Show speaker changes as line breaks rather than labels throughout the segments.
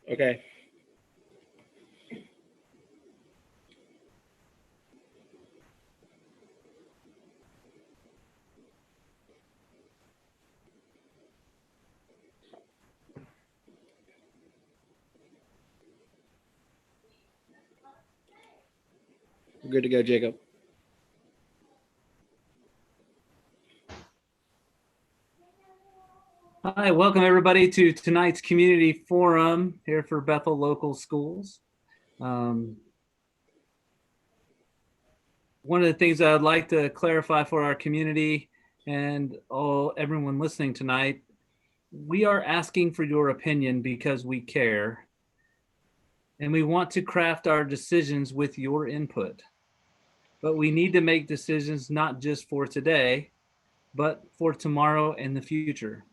Okay. We're good to go, Jacob.
Hi, welcome everybody to tonight's community forum here for Bethel Local Schools. One of the things I'd like to clarify for our community and everyone listening tonight, we are asking for your opinion because we care. And we want to craft our decisions with your input. But we need to make decisions not just for today, but for tomorrow and the future.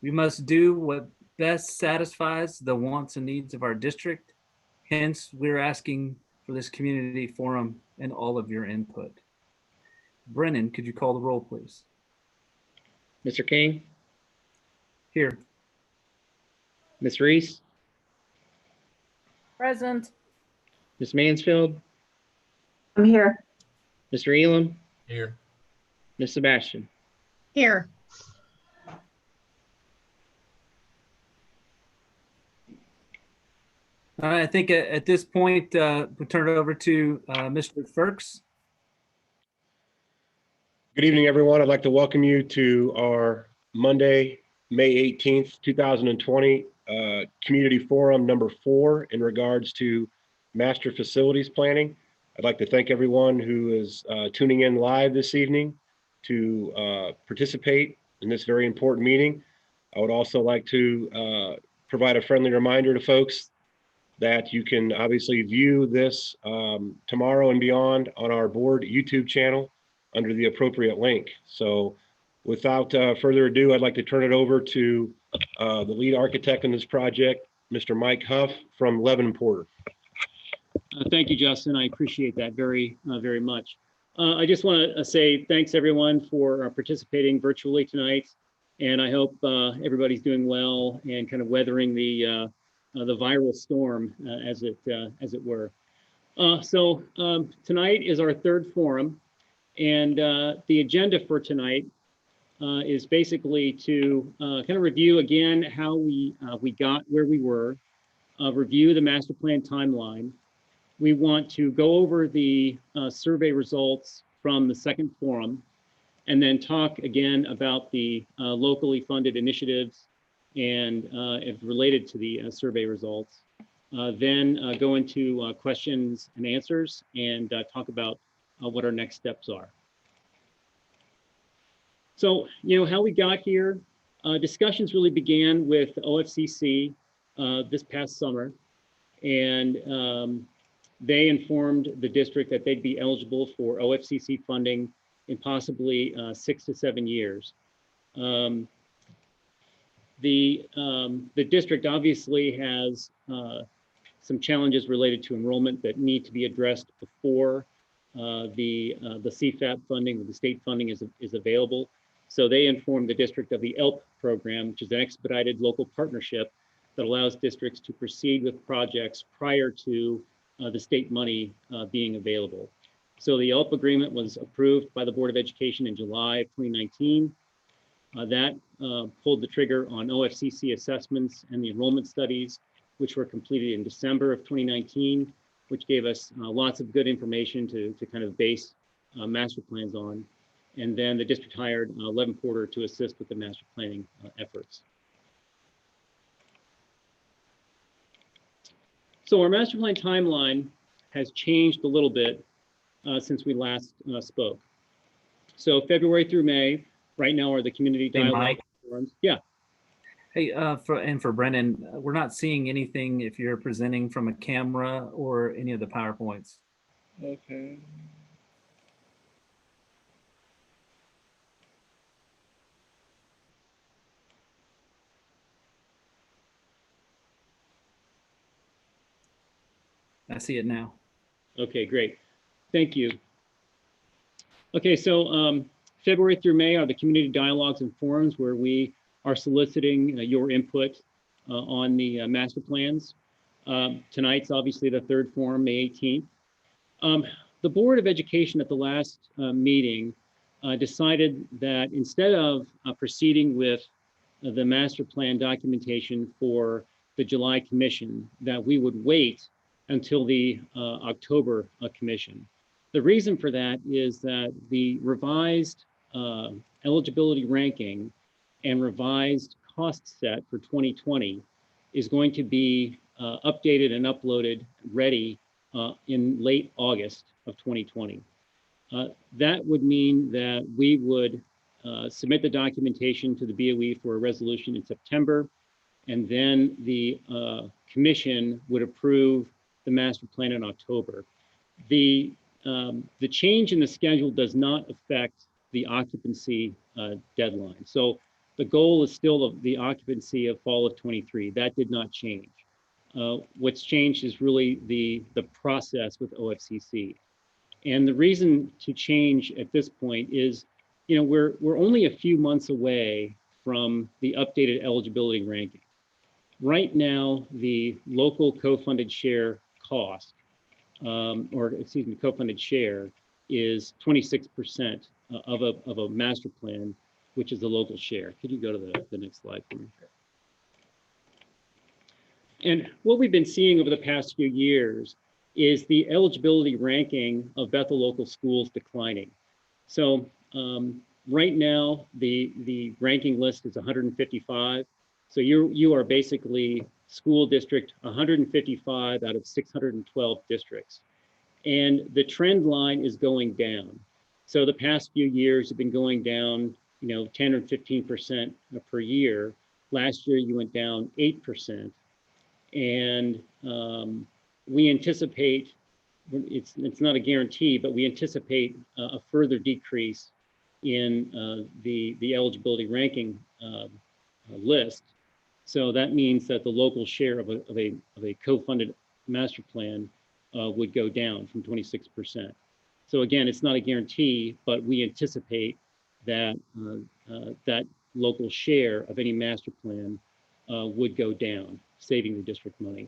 We must do what best satisfies the wants and needs of our district. Hence, we're asking for this community forum and all of your input. Brennan, could you call the roll, please?
Mr. King?
Here.
Ms. Reese?
Present.
Ms. Mansfield?
I'm here.
Mr. Elam?
Here.
Ms. Sebastian?
Here.
All right, I think at this point, we'll turn it over to Mr. Firks.
Good evening, everyone. I'd like to welcome you to our Monday, May 18th, 2020 Community Forum number 4 in regards to master facilities planning. I'd like to thank everyone who is tuning in live this evening to participate in this very important meeting. I would also like to provide a friendly reminder to folks that you can obviously view this tomorrow and beyond on our board YouTube channel under the appropriate link. So without further ado, I'd like to turn it over to the lead architect in this project, Mr. Mike Huff from Levin Porter.
Thank you, Justin. I appreciate that very much. I just want to say thanks everyone for participating virtually tonight. And I hope everybody's doing well and kind of weathering the viral storm, as it were. So tonight is our third forum, and the agenda for tonight is basically to kind of review again how we got where we were, review the master plan timeline. We want to go over the survey results from the second forum, and then talk again about the locally funded initiatives and if related to the survey results. Then go into questions and answers and talk about what our next steps are. So, how we got here, discussions really began with OFCC this past summer, and they informed the district that they'd be eligible for OFCC funding in possibly 6 to 7 years. The district obviously has some challenges related to enrollment that need to be addressed before the CFAP funding, or the state funding, is available. So they informed the district of the ELP program, which is an expedited local partnership that allows districts to proceed with projects prior to the state money being available. So the ELP agreement was approved by the Board of Education in July of 2019. That pulled the trigger on OFCC assessments and the enrollment studies, which were completed in December of 2019, which gave us lots of good information to kind of base master plans on. And then the district hired Levin Porter to assist with the master planning efforts. So our master plan timeline has changed a little bit since we last spoke. So February through May, right now, are the community dialogue forums. Yeah.
Hey, for Brennan, we're not seeing anything if you're presenting from a camera or any of the PowerPoints.
Okay.
I see it now.
Okay, great. Thank you. Okay, so February through May are the community dialogues and forums where we are soliciting your input on the master plans. Tonight's obviously the third forum, May 18th. The Board of Education at the last meeting decided that instead of proceeding with the master plan documentation for the July commission, that we would wait until the October commission. The reason for that is that the revised eligibility ranking and revised cost set for 2020 is going to be updated and uploaded ready in late August of 2020. That would mean that we would submit the documentation to the BOE for a resolution in September, and then the commission would approve the master plan in October. The change in the schedule does not affect the occupancy deadline. So the goal is still the occupancy of fall of 23. That did not change. What's changed is really the process with OFCC. And the reason to change at this point is, we're only a few months away from the updated eligibility ranking. Right now, the local co-funded share cost, co-funded share is 26% of a master plan, which is the local share. Could you go to the next slide for me? And what we've been seeing over the past few years is the eligibility ranking of Bethel local schools declining. So right now, the ranking list is 155. So you are basically school district 155 out of 612 districts. And the trend line is going down. So the past few years have been going down, 10 or 15% per year. Last year, you went down 8%. And we anticipate, it's not a guarantee, but we anticipate a further decrease in the eligibility ranking list. So that means that the local share of a co-funded master plan would go down from 26%. So again, it's not a guarantee, but we anticipate that that local share of any master plan would go down, saving the district money.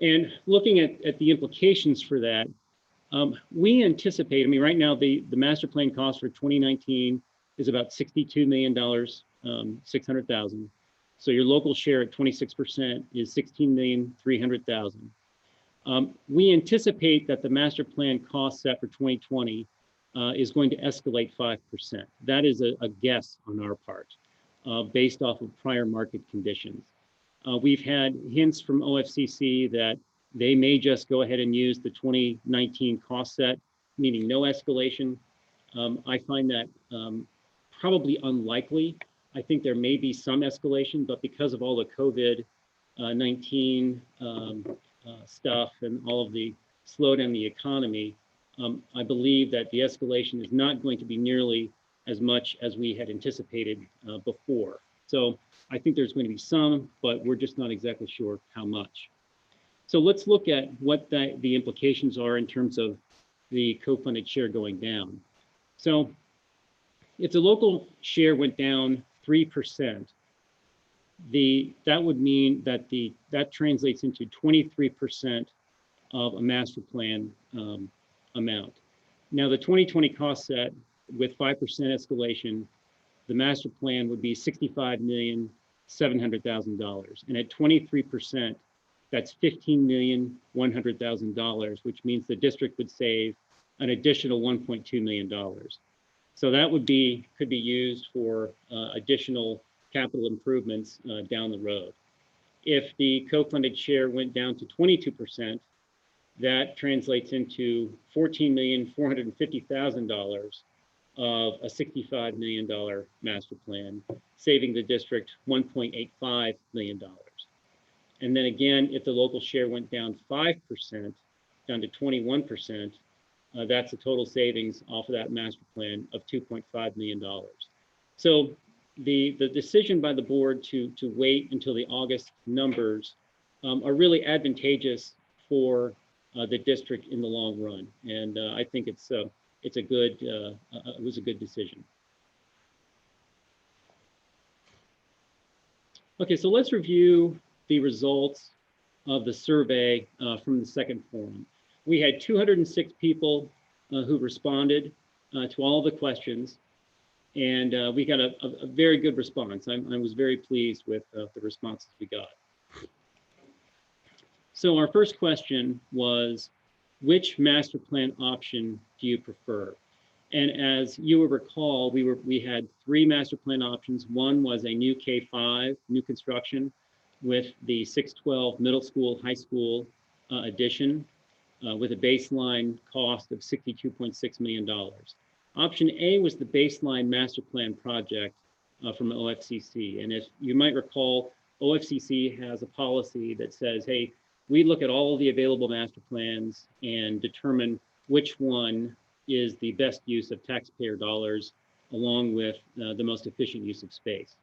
And looking at the implications for that, we anticipate, right now the master plan cost for 2019 is about $62 million, 600,000. So your local share at 26% is 16,300,000. We anticipate that the master plan cost set for 2020 is going to escalate 5%. That is a guess on our part, based off of prior market conditions. We've had hints from OFCC that they may just go ahead and use the 2019 cost set, meaning no escalation. I find that probably unlikely. I think there may be some escalation, but because of all the COVID-19 stuff and all of the slowdown in the economy, I believe that the escalation is not going to be nearly as much as we had anticipated before. So I think there's going to be some, but we're just not exactly sure how much. So let's look at what the implications are in terms of the co-funded share going down. So if the local share went down 3%, that would mean that that translates into 23% of a master plan amount. Now the 2020 cost set with 5% escalation, the master plan would be $65,700,000. And at 23%, that's $15,100,000, which means the district would save an additional $1.2 million. So that could be used for additional capital improvements down the road. If the co-funded share went down to 22%, that translates into $14,450,000 of a $65 million master plan, saving the district $1.85 million. And then again, if the local share went down 5%, down to 21%, that's a total savings off of that master plan of $2.5 million. So the decision by the board to wait until the August numbers are really advantageous for the district in the long run. And I think it was a good decision. Okay, so let's review the results of the survey from the second forum. We had 206 people who responded to all the questions, and we got a very good response. I was very pleased with the responses we got. So our first question was, which master plan option do you prefer? And as you will recall, we had 3 master plan options. One was a new K-5, new construction with the 612 middle school, high school addition with a baseline cost of $62.6 million. Option A was the baseline master plan project from OFCC. And if you might recall, OFCC has a policy that says, hey, we look at all of the available master plans and determine which one is the best use of taxpayer dollars along with the most efficient use of space.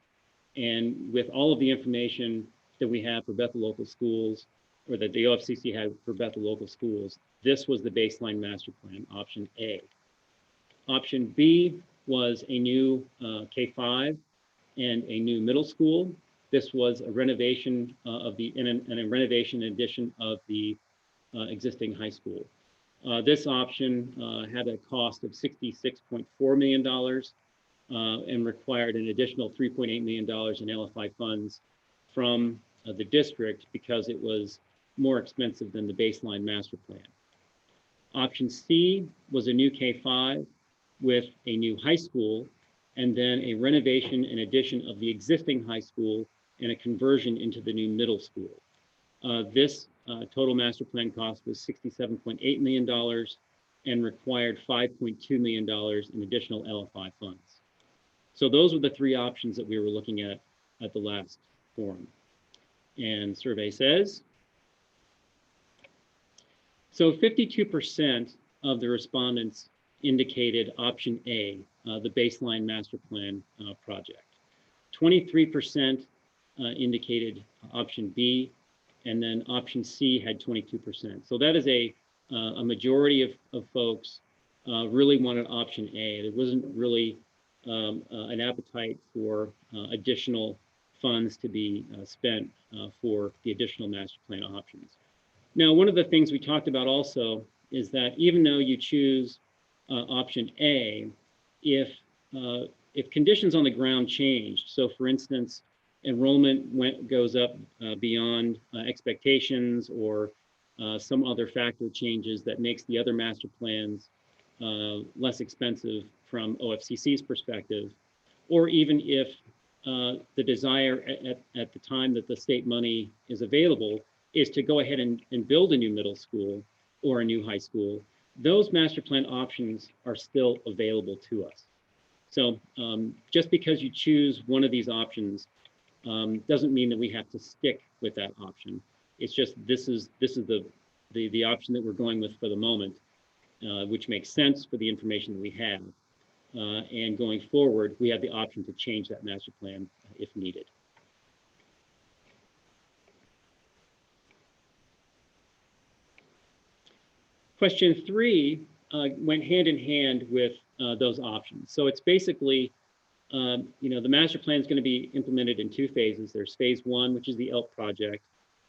And with all of the information that we have for Bethel local schools, or that the OFCC had for Bethel local schools, this was the baseline master plan, option A. Option B was a new K-5 and a new middle school. This was a renovation and a renovation addition of the existing high school. This option had a cost of $66.4 million and required an additional $3.8 million in LFI funds from the district because it was more expensive than the baseline master plan. Option C was a new K-5 with a new high school and then a renovation and addition of the existing high school and a conversion into the new middle school. This total master plan cost was $67.8 million and required $5.2 million in additional LFI funds. So those were the 3 options that we were looking at the last forum. And survey says, so 52% of the respondents indicated option A, the baseline master plan project. 23% indicated option B, and then option C had 22%. So that is a majority of folks really wanted option A. There wasn't really an appetite for additional funds to be spent for the additional master plan options. Now, one of the things we talked about also is that even though you choose option A, if conditions on the ground change, so for instance, enrollment goes up beyond expectations, or some other factor changes that makes the other master plans less expensive from OFCC's perspective, or even if the desire at the time that the state money is available is to go ahead and build a new middle school or a new high school, those master plan options are still available to us. So just because you choose one of these options doesn't mean that we have to stick with that option. It's just this is the option that we're going with for the moment, which makes sense for the information that we have. And going forward, we have the option to change that master plan if needed. Question 3 went hand in hand with those options. So it's basically, the master plan is going to be implemented in 2 phases. There's phase 1, which is the ELP project,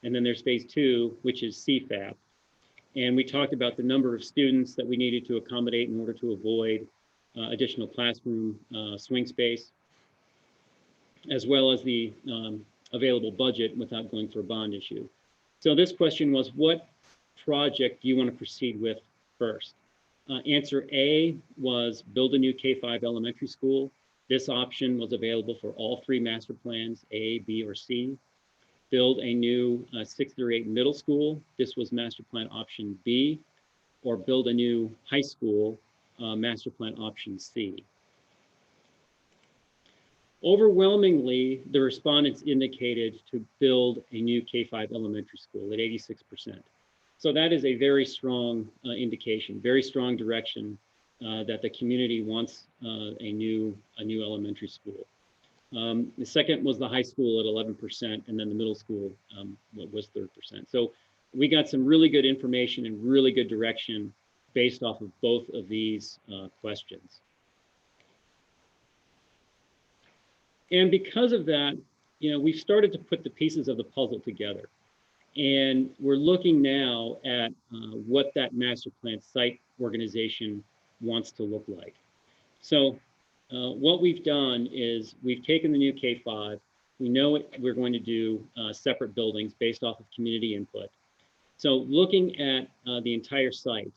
and then there's phase 2, which is CFAP. And we talked about the number of students that we needed to accommodate in order to avoid additional classroom swing space, as well as the available budget without going for a bond issue. So this question was, what project do you want to proceed with first? Answer A was build a new K-5 elementary school. This option was available for all 3 master plans, A, B, or C. Build a new 6th through 8 middle school. This was master plan option B. Or build a new high school, master plan option C. Overwhelmingly, the respondents indicated to build a new K-5 elementary school at 86%. So that is a very strong indication, very strong direction that the community wants a new elementary school. The second was the high school at 11%, and then the middle school was 3%. So we got some really good information and really good direction based off of both of these questions. And because of that, we've started to put the pieces of the puzzle together. And we're looking now at what that master plan site organization wants to look like. So what we've done is we've taken the new K5. We know we're going to do separate buildings based off of community input. So looking at the entire site,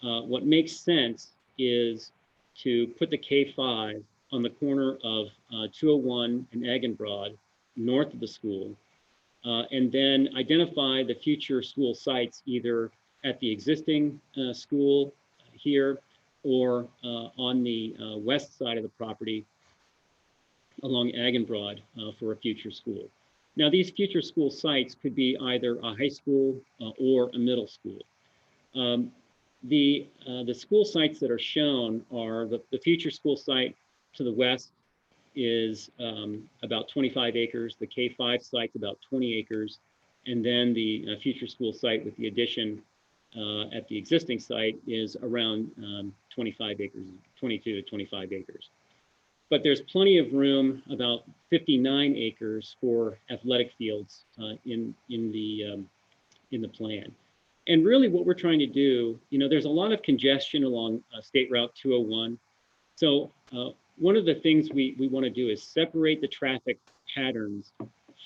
what makes sense is to put the K5 on the corner of 201 and Eggenbrod, north of the school, and then identify the future school sites either at the existing school here or on the west side of the property along Eggenbrod for a future school. Now, these future school sites could be either a high school or a middle school. The school sites that are shown are the future school site to the west is about 25 acres. The K5 site's about 20 acres. And then the future school site with the addition at the existing site is around 25 acres, 22 to 25 acres. But there's plenty of room, about 59 acres for athletic fields in the plan. And really what we're trying to do, there's a lot of congestion along State Route 201. So one of the things we want to do is separate the traffic patterns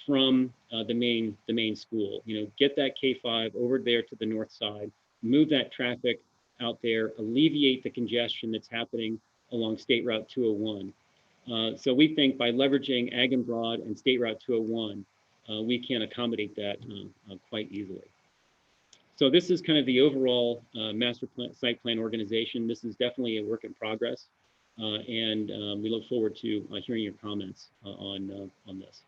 from the main school. Get that K5 over there to the north side, move that traffic out there, alleviate the congestion that's happening along State Route 201. So we think by leveraging Eggenbrod and State Route 201, we can accommodate that quite easily. So this is kind of the overall master plan, site plan organization. This is definitely a work in progress. And we look forward to hearing your comments on this.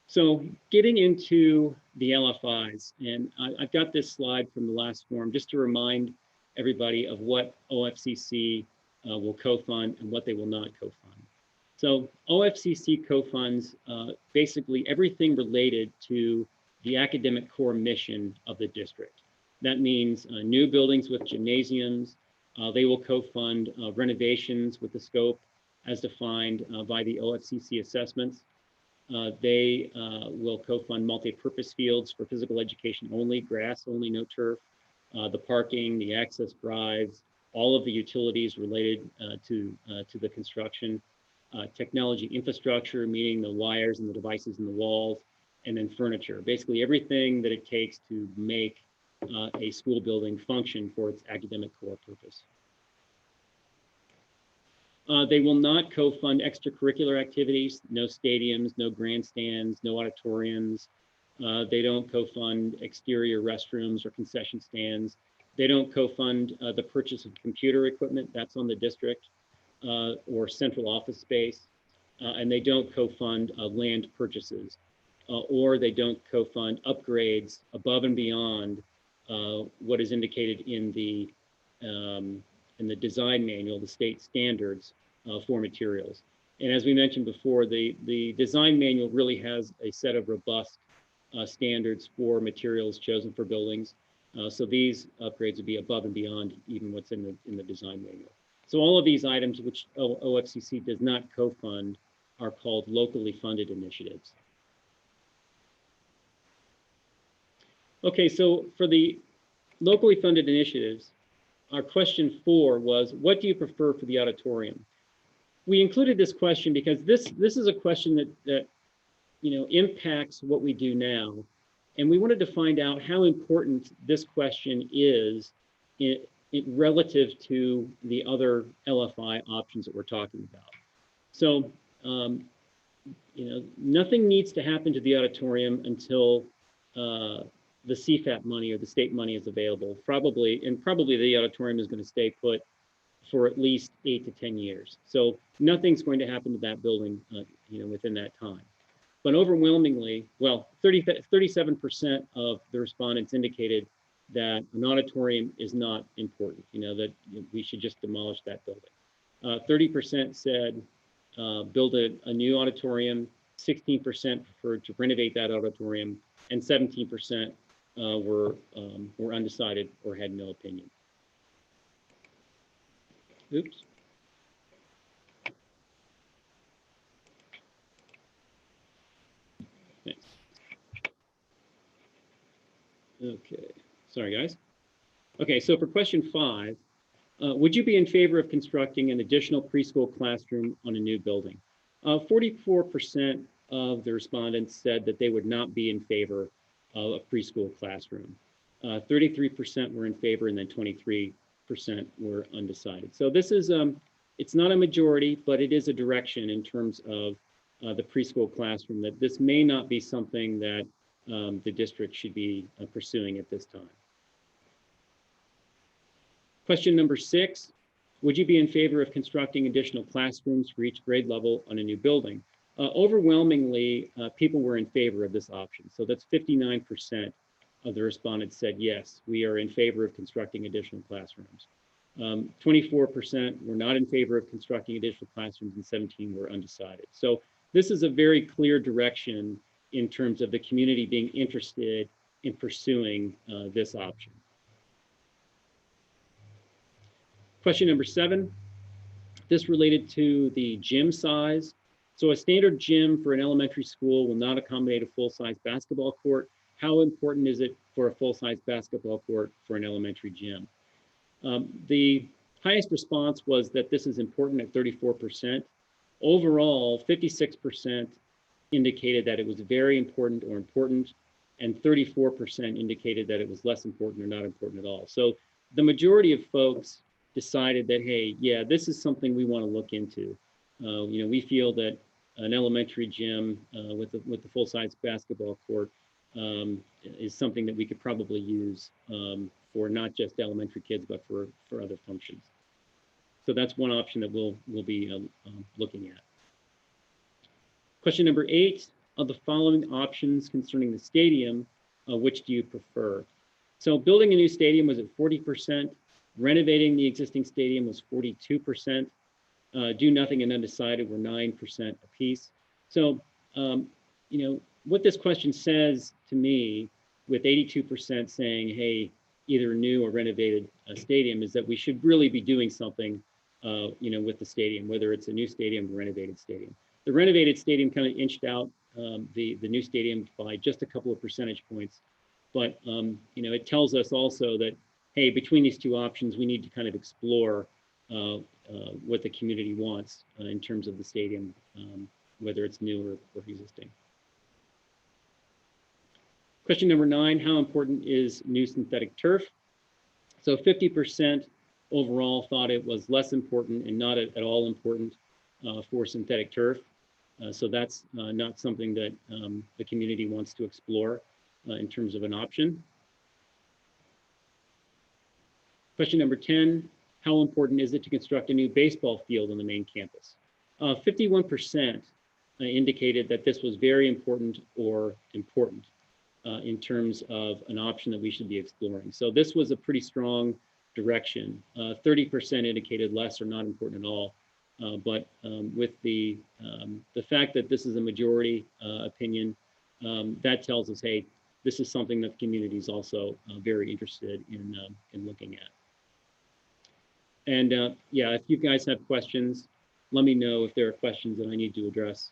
So getting into the LFIs, and I've got this slide from the last forum just to remind everybody of what OFCC will co-fund and what they will not co-fund. So OFCC co-funds basically everything related to the academic core mission of the district. That means new buildings with gymnasiums. They will co-fund renovations with the scope as defined by the OFCC assessments. They will co-fund multi-purpose fields for physical education only, grass only, no turf, the parking, the access drives, all of the utilities related to the construction, technology infrastructure, meaning the wires and the devices in the walls, and then furniture. Basically everything that it takes to make a school building function for its academic core purpose. They will not co-fund extracurricular activities, no stadiums, no grandstands, no auditoriums. They don't co-fund exterior restrooms or concession stands. They don't co-fund the purchase of computer equipment, that's on the district, or central office space. And they don't co-fund land purchases, or they don't co-fund upgrades above and beyond what is indicated in the design manual, the state standards for materials. And as we mentioned before, the design manual really has a set of robust standards for materials chosen for buildings. So these upgrades would be above and beyond even what's in the design manual. So all of these items which OFCC does not co-fund are called locally funded initiatives. Okay, so for the locally funded initiatives, our question 4 was, what do you prefer for the auditorium? We included this question because this is a question that impacts what we do now. And we wanted to find out how important this question is relative to the other LFI options that we're talking about. So, nothing needs to happen to the auditorium until the CFAP money or the state money is available. Probably the auditorium is going to stay put for at least 8 to 10 years. So nothing's going to happen to that building, within that time. But overwhelmingly, well, 37% of the respondents indicated that an auditorium is not important, that we should just demolish that building. 30% said build a new auditorium, 16% preferred to renovate that auditorium, and 17% were undecided or had no opinion. Oops. Okay, sorry guys. Okay, so for question 5, would you be in favor of constructing an additional preschool classroom on a new building? 44% of the respondents said that they would not be in favor of a preschool classroom. 33% were in favor, and then 23% were undecided. So this is, it's not a majority, but it is a direction in terms of the preschool classroom, that this may not be something that the district should be pursuing at this time. Question number 6, would you be in favor of constructing additional classrooms for each grade level on a new building? Overwhelmingly, people were in favor of this option. So that's 59% of the respondents said, yes, we are in favor of constructing additional classrooms. 24% were not in favor of constructing additional classrooms, and 17 were undecided. So this is a very clear direction in terms of the community being interested in pursuing this option. Question number 7, this related to the gym size. So a standard gym for an elementary school will not accommodate a full-size basketball court. How important is it for a full-size basketball court for an elementary gym? The highest response was that this is important at 34%. Overall, 56% indicated that it was very important or important, and 34% indicated that it was less important or not important at all. So the majority of folks decided that, hey, yeah, this is something we want to look into. You know, we feel that an elementary gym with the full-size basketball court is something that we could probably use for not just elementary kids, but for other functions. So that's one option that we'll be looking at. Question number 8, of the following options concerning the stadium, which do you prefer? So building a new stadium was at 40%, renovating the existing stadium was 42%, do nothing and undecided were 9% apiece. So, you know, what this question says to me, with 82% saying, hey, either new or renovated stadium, is that we should really be doing something, you know, with the stadium, whether it's a new stadium or renovated stadium. The renovated stadium kind of inched out the new stadium by just a couple of percentage points. But, you know, it tells us also that, hey, between these two options, we need to kind of explore what the community wants in terms of the stadium, whether it's new or existing. Question number 9, how important is new synthetic turf? So 50% overall thought it was less important and not at all important for synthetic turf. So that's not something that the community wants to explore in terms of an option. Question number 10, how important is it to construct a new baseball field on the main campus? 51% indicated that this was very important or important in terms of an option that we should be exploring. So this was a pretty strong direction. 30% indicated less or not important at all. But with the fact that this is a majority opinion, that tells us, hey, this is something that the community is also very interested in looking at. And yeah, if you guys have questions, let me know if there are questions that I need to address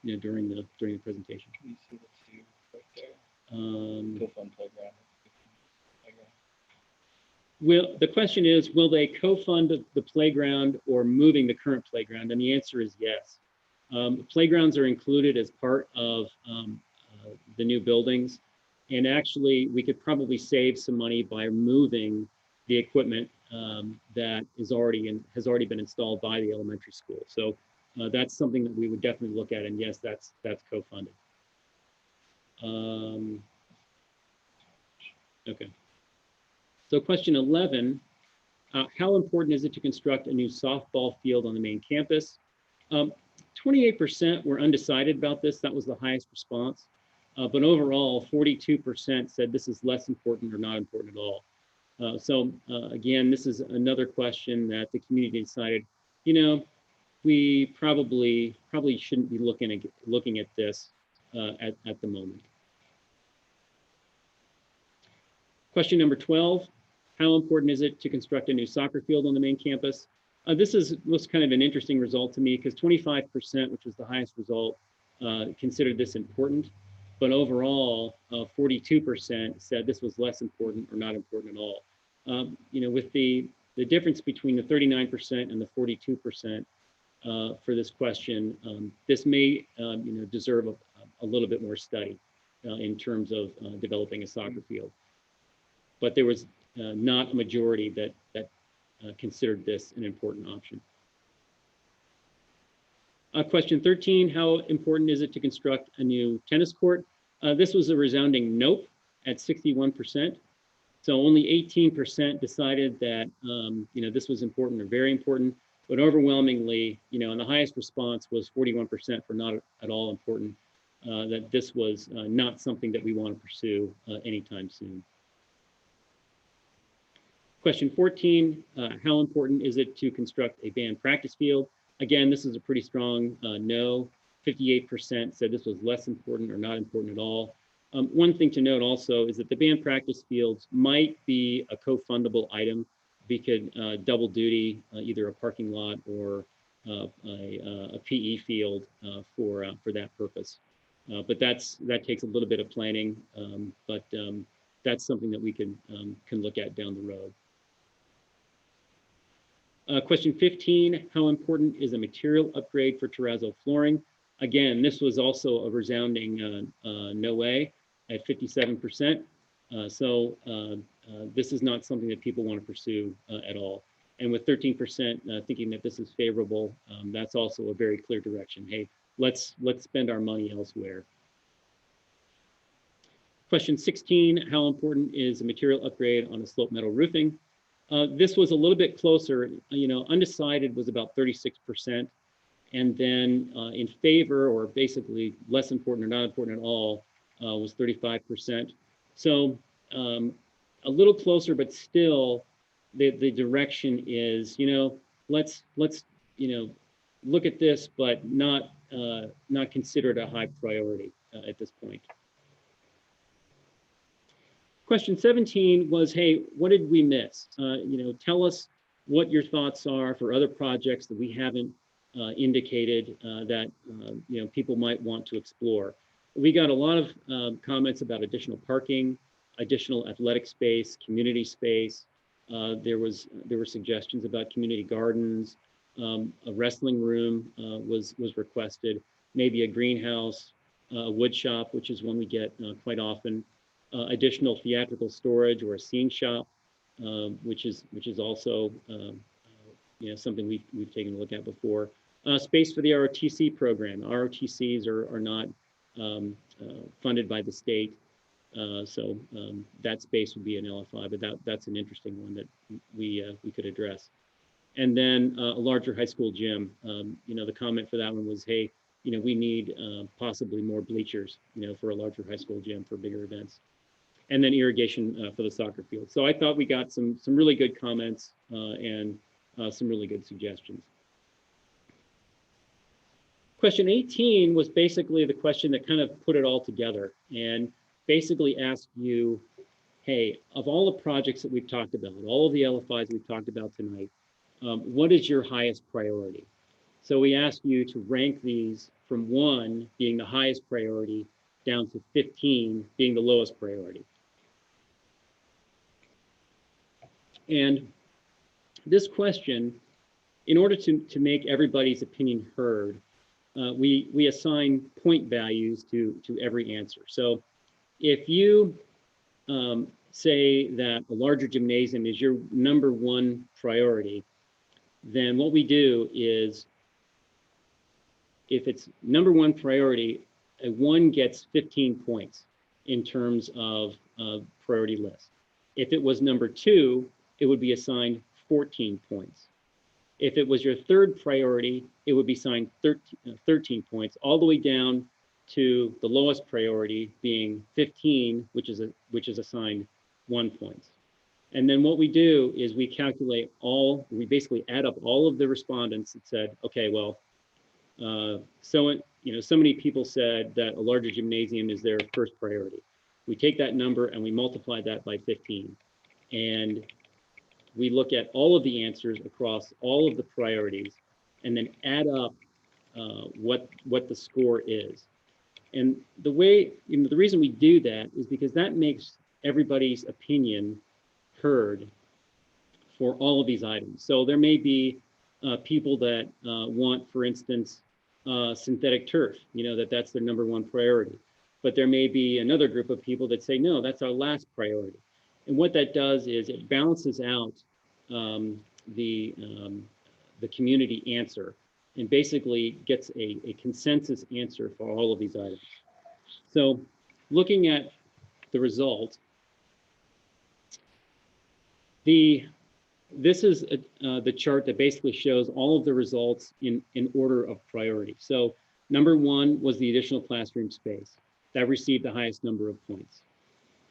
you know, during the presentation.
Can you see the two right there?
Co-fund playground. Will, the question is, will they co-fund the playground or moving the current playground? And the answer is yes. Playgrounds are included as part of the new buildings. And actually, we could probably save some money by moving the equipment that has already been installed by the elementary school. So that's something that we would definitely look at. And yes, that's co-funded. Okay. So question 11, how important is it to construct a new softball field on the main campus? 28% were undecided about this. That was the highest response. But overall, 42% said this is less important or not important at all. So again, this is another question that the community decided, you know, we probably shouldn't be looking at this at the moment. Question number 12, how important is it to construct a new soccer field on the main campus? This was kind of an interesting result to me because 25%, which was the highest result, considered this important. but overall, 42% said this was less important or not important at all. With the difference between the 39% and the 42% for this question, this may deserve a little bit more study in terms of developing a soccer field. But there was not a majority that considered this an important option. Question 13, how important is it to construct a new tennis court? This was a resounding nope at 61%. So only 18% decided that this was important or very important, but overwhelmingly, and the highest response was 41% for not at all important, that this was not something that we want to pursue anytime soon. Question 14, how important is it to construct a band practice field? Again, this is a pretty strong no. 58% said this was less important or not important at all. One thing to note also is that the band practice fields might be a co-fundable item. We could double duty either a parking lot or a PE field for that purpose. But that takes a little bit of planning, but that's something that we can look at down the road. Question 15, how important is a material upgrade for terrazzo flooring? Again, this was also a resounding no way at 57%. This is not something that people want to pursue at all. And with 13% thinking that this is favorable, that's also a very clear direction. Hey, let's spend our money elsewhere. Question 16, how important is a material upgrade on a slope metal roofing? This was a little bit closer, undecided was about 36%. And then in favor, or basically less important or not important at all, was 35%. So a little closer, but still the direction is, let's look at this, but not consider it a high priority at this point. Question 17 was, hey, what did we miss? Tell us what your thoughts are for other projects that we haven't indicated that people might want to explore. We got a lot of comments about additional parking, additional athletic space, community space. There were suggestions about community gardens. A wrestling room was requested. Maybe a greenhouse, a wood shop, which is one we get quite often. Additional theatrical storage or a scene shop, which is also something we've taken a look at before. Space for the ROTC program. ROTCs are not funded by the state, so that space would be an LFI, but that's an interesting one that we could address. And then a larger high school gym. The comment for that one was, hey, we need possibly more bleachers, for a larger high school gym for bigger events. And then irrigation for the soccer field. So I thought we got some really good comments and some really good suggestions. Question 18 was basically the question that kind of put it all together and basically asked you, hey, of all the projects that we've talked about, all of the LFIs we've talked about tonight, what is your highest priority? So we asked you to rank these from 1 being the highest priority down to 15 being the lowest priority. And this question, in order to make everybody's opinion heard, we assign point values to every answer. So if you say that a larger gymnasium is your #1 priority, then what we do is, if it's #1 priority, a 1 gets 15 points in terms of priority list. If it was #2, it would be assigned 14 points. If it was your 3rd priority, it would be assigned 13 points, all the way down to the lowest priority being 15, which is assigned 1 point. And then what we do is we basically add up all of the respondents that said, okay, well, so many people said that a larger gymnasium is their first priority. We take that number and we multiply that by 15. And we look at all of the answers across all of the priorities and then add up what the score is. And the way, the reason we do that is because that makes everybody's opinion heard for all of these items. So there may be people that want, for instance, synthetic turf, that's their #1 priority. But there may be another group of people that say, no, that's our last priority. And what that does is it balances out the community answer and basically gets a consensus answer for all of these items. So looking at the result, this is the chart that basically shows all of the results in order of priority. So #1 was the additional classroom space. That received the highest number of points.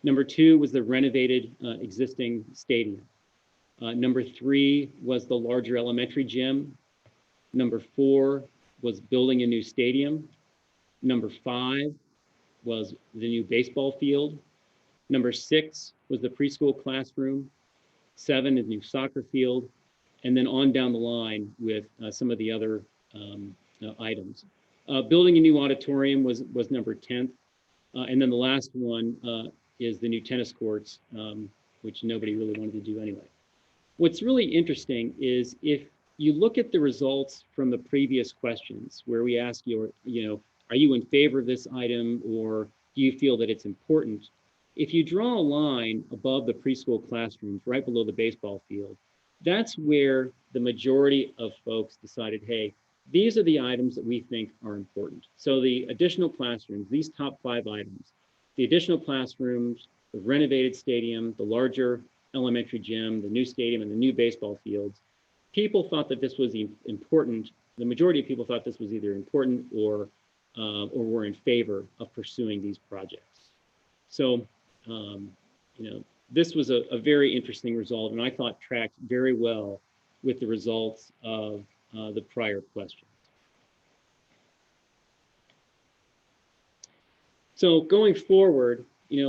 #2 was the renovated existing stadium. #3 was the larger elementary gym. #4 was building a new stadium. #5 was the new baseball field. #6 was the preschool classroom. 7 is new soccer field, and then on down the line with some of the other items. Building a new auditorium was #10, and then the last one is the new tennis courts, which nobody really wanted to do anyway. What's really interesting is if you look at the results from the previous questions where we ask you, are you in favor of this item or do you feel that it's important? If you draw a line above the preschool classrooms, right below the baseball field, that's where the majority of folks decided, hey, these are the items that we think are important. So the additional classrooms, these top 5 items, the additional classrooms, the renovated stadium, the larger elementary gym, the new stadium, and the new baseball fields, people thought that this was important. The majority of people thought this was either important or were in favor of pursuing these projects. So, this was a very interesting result, and I thought tracked very well with the results of the prior questions. So going forward,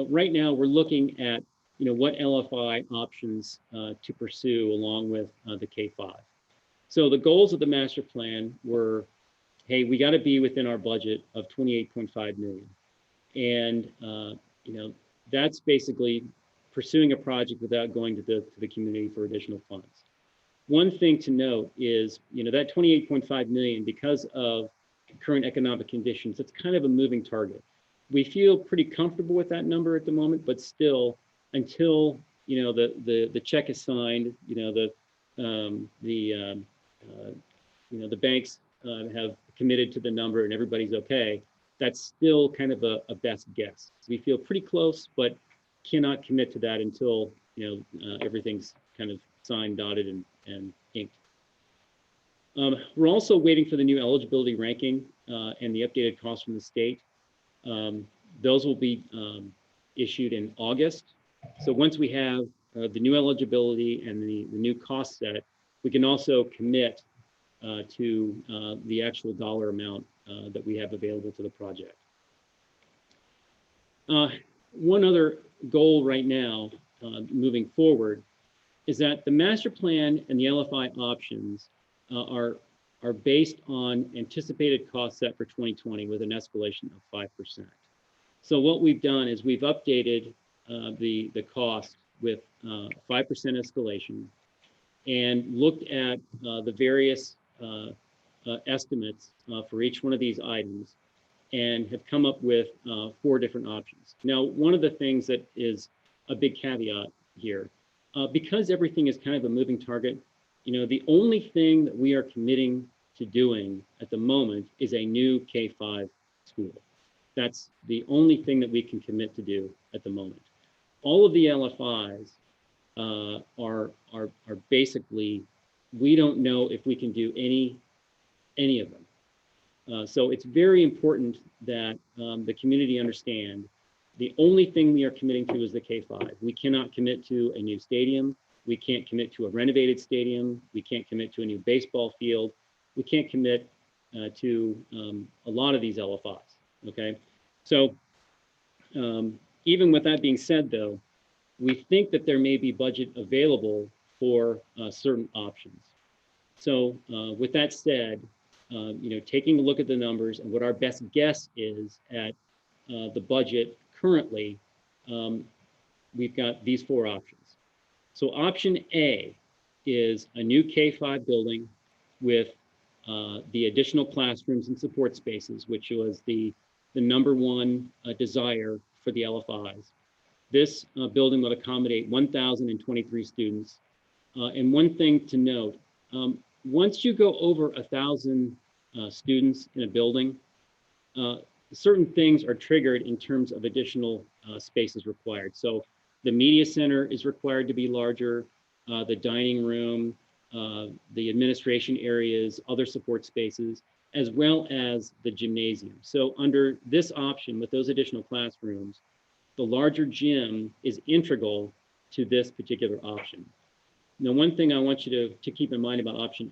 right now we're looking at, what LFI options to pursue along with the K-5. So the goals of the master plan were, hey, we got to be within our budget of $28.5 million. And, that's basically pursuing a project without going to the community for additional funds. One thing to note is, that $28.5 million, because of current economic conditions, it's kind of a moving target. We feel pretty comfortable with that number at the moment, but still, until the check is signed, the banks have committed to the number and everybody's okay, that's still kind of a best guess. We feel pretty close, but cannot commit to that until everything's kind of signed, dotted, and inked. We're also waiting for the new eligibility ranking and the updated costs from the state. Those will be issued in August. So once we have the new eligibility and the new cost set, we can also commit to the actual dollar amount that we have available to the project. One other goal right now, moving forward, is that the master plan and the LFI options are based on anticipated cost set for 2020 with an escalation of 5%. So what we've done is we've updated the cost with 5% escalation and looked at the various estimates for each one of these items and have come up with 4 different options. Now, one of the things that is a big caveat here, because everything is kind of a moving target, the only thing that we are committing to doing at the moment is a new K-5 school. That's the only thing that we can commit to do at the moment. All of the LFIs are basically, we don't know if we can do any of them. So it's very important that the community understand the only thing we are committing to is the K-5. We cannot commit to a new stadium. We can't commit to a renovated stadium. We can't commit to a new baseball field. We can't commit to a lot of these LFIs, okay? So even with that being said, though, we think that there may be budget available for certain options. So with that said, taking a look at the numbers and what our best guess is at the budget currently, we've got these four options. So option A is a new K-5 building with the additional classrooms and support spaces, which was the number one desire for the LFIs. This building will accommodate 1,023 students. And one thing to note, once you go over 1,000 students in a building, certain things are triggered in terms of additional spaces required. So the media center is required to be larger, the dining room, the administration areas, other support spaces, as well as the gymnasium. So under this option with those additional classrooms, the larger gym is integral to this particular option. Now, one thing I want you to keep in mind about option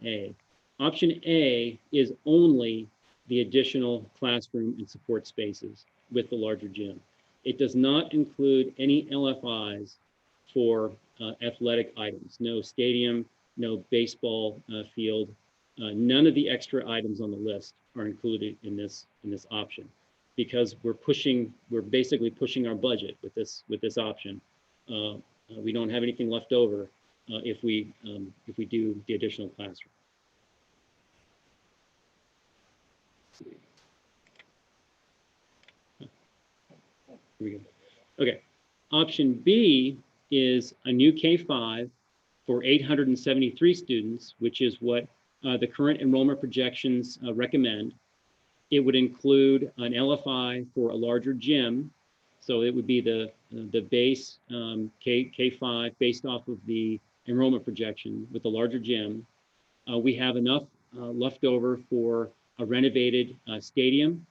A is only the additional classroom and support spaces with the larger gym. It does not include any LFIs for athletic items, no stadium, no baseball field. None of the extra items on the list are included in this option, because we're basically pushing our budget with this option. We don't have anything left over if we do the additional classroom. Here we go. Okay, option B is a new K-5 for 873 students, which is what the current enrollment projections recommend. It would include an LFI for a larger gym. So it would be the base K-5 based off of the enrollment projection with a larger gym. We have enough left over for a renovated stadium,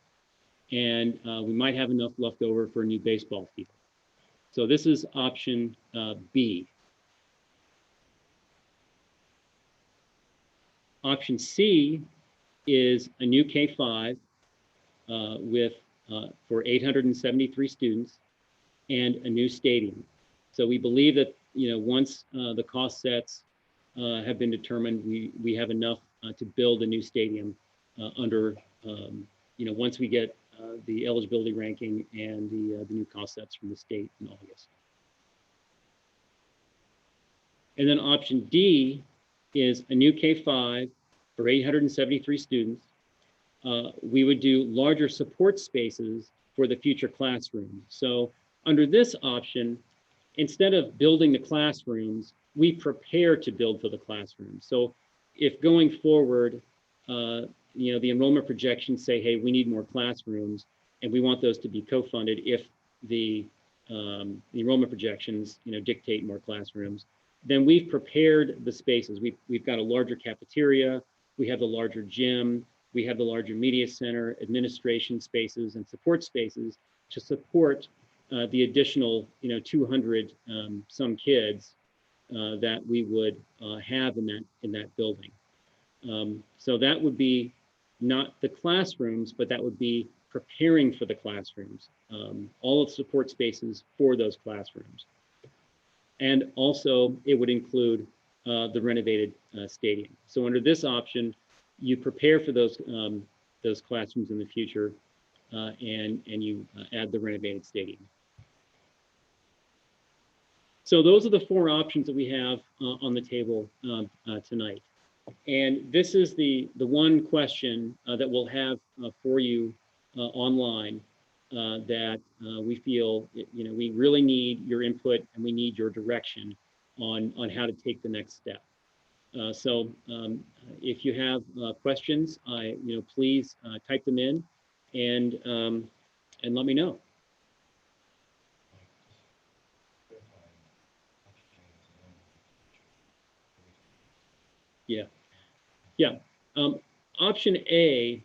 and we might have enough left over for a new baseball field. So this is option B. Option C is a new K-5 for 873 students and a new stadium. So we believe that once the cost sets have been determined, we have enough to build a new stadium under once we get the eligibility ranking and the new cost sets from the state in August. And then option D is a new K-5 for 873 students. We would do larger support spaces for the future classrooms. So under this option, instead of building the classrooms, we prepare to build for the classrooms. So if going forward, the enrollment projections say, hey, we need more classrooms, and we want those to be co-funded if the enrollment projections dictate more classrooms, then we've prepared the spaces. We've got a larger cafeteria, we have the larger gym, we have the larger media center, administration spaces, and support spaces to support the additional 200 some kids that we would have in that building. So that would be not the classrooms, but that would be preparing for the classrooms, all of the support spaces for those classrooms. And also it would include the renovated stadium. So under this option, you prepare for those classrooms in the future, and you add the renovated stadium. So those are the four options that we have on the table tonight. And this is the one question that we'll have for you online that we feel we really need your input and we need your direction on how to take the next step. So if you have questions, please type them in and let me know. Yeah. Option A,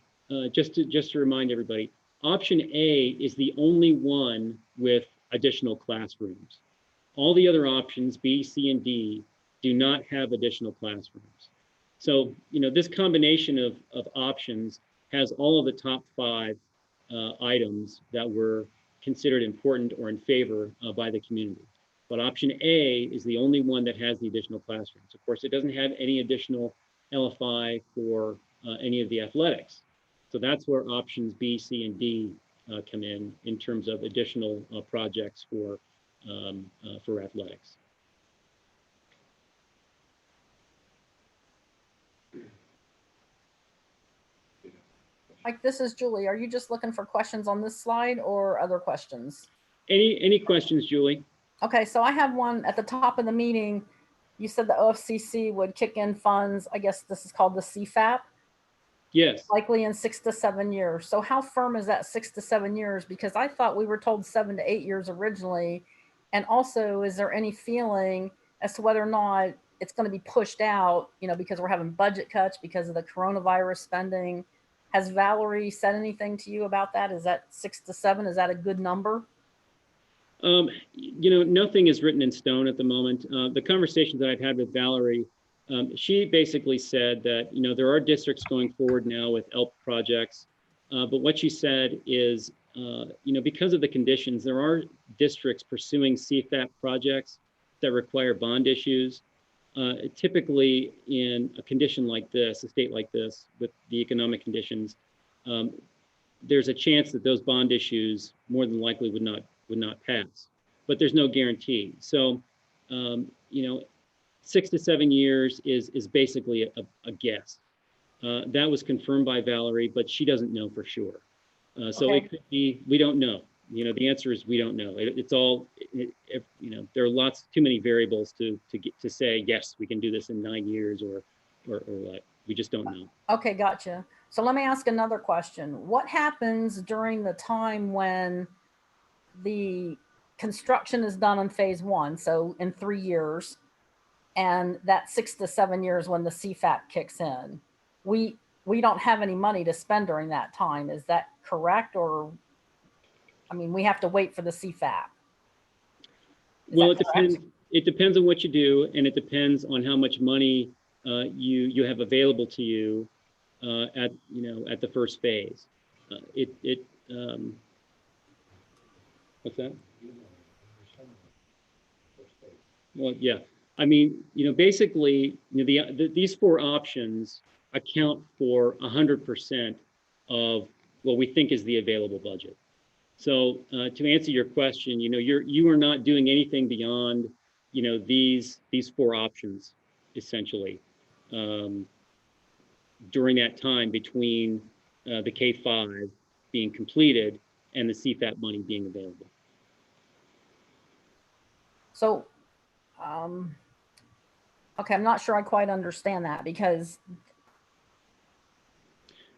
just to remind everybody, option A is the only one with additional classrooms. All the other options, B, C, and D, do not have additional classrooms. So, this combination of options has all of the top 5 items that were considered important or in favor by the community. But option A is the only one that has the additional classrooms. Of course, it doesn't have any additional LFI for any of the athletics. So that's where options B, C, and D come in terms of additional projects for athletics.
Mike, this is Julie. Are you just looking for questions on this slide or other questions?
Any questions, Julie?
Okay, so I have one at the top of the meeting. You said the OFCC would kick in funds. I guess this is called the CFAP.
Yes.
Likely in 6 to 7 years. So how firm is that 6 to 7 years? Because I thought we were told 7 to 8 years originally. And also, is there any feeling as to whether or not it's going to be pushed out, you know, because we're having budget cuts because of the coronavirus spending? Has Valerie said anything to you about that? Is that 6 to 7? Is that a good number?
You know, nothing is written in stone at the moment. The conversations that I've had with Valerie, she basically said that, you know, there are districts going forward now with ELP projects, but what she said is, you know, because of the conditions, there are districts pursuing CFAP projects that require bond issues. Typically in a condition like this, a state like this, with the economic conditions, there's a chance that those bond issues more than likely would not pass, but there's no guarantee. So, you know, 6 to 7 years is basically a guess. That was confirmed by Valerie, but she doesn't know for sure. So
Okay.
it could be, we don't know. You know, the answer is we don't know. It's all, you know, there are too many variables to say, yes, we can do this in 9 years or what. We just don't know.
Okay, gotcha. So let me ask another question. What happens during the time when the construction is done in phase 1, so in 3 years, and that 6 to 7 years when the CFAP kicks in? We don't have any money to spend during that time. Is that correct? Or, I mean, we have to wait for the CFAP.
Well, it depends on what you do, and it depends on how much money you have available to you at the first phase. What's that? Well, yeah. I mean, you know, basically, you know, these 4 options account for 100% of what we think is the available budget. So to answer your question, you know, you are not doing anything beyond, you know, these 4 options, essentially, during that time between the K-5 being completed and the CFAP money being available.
So, okay, I'm not sure I quite understand that because,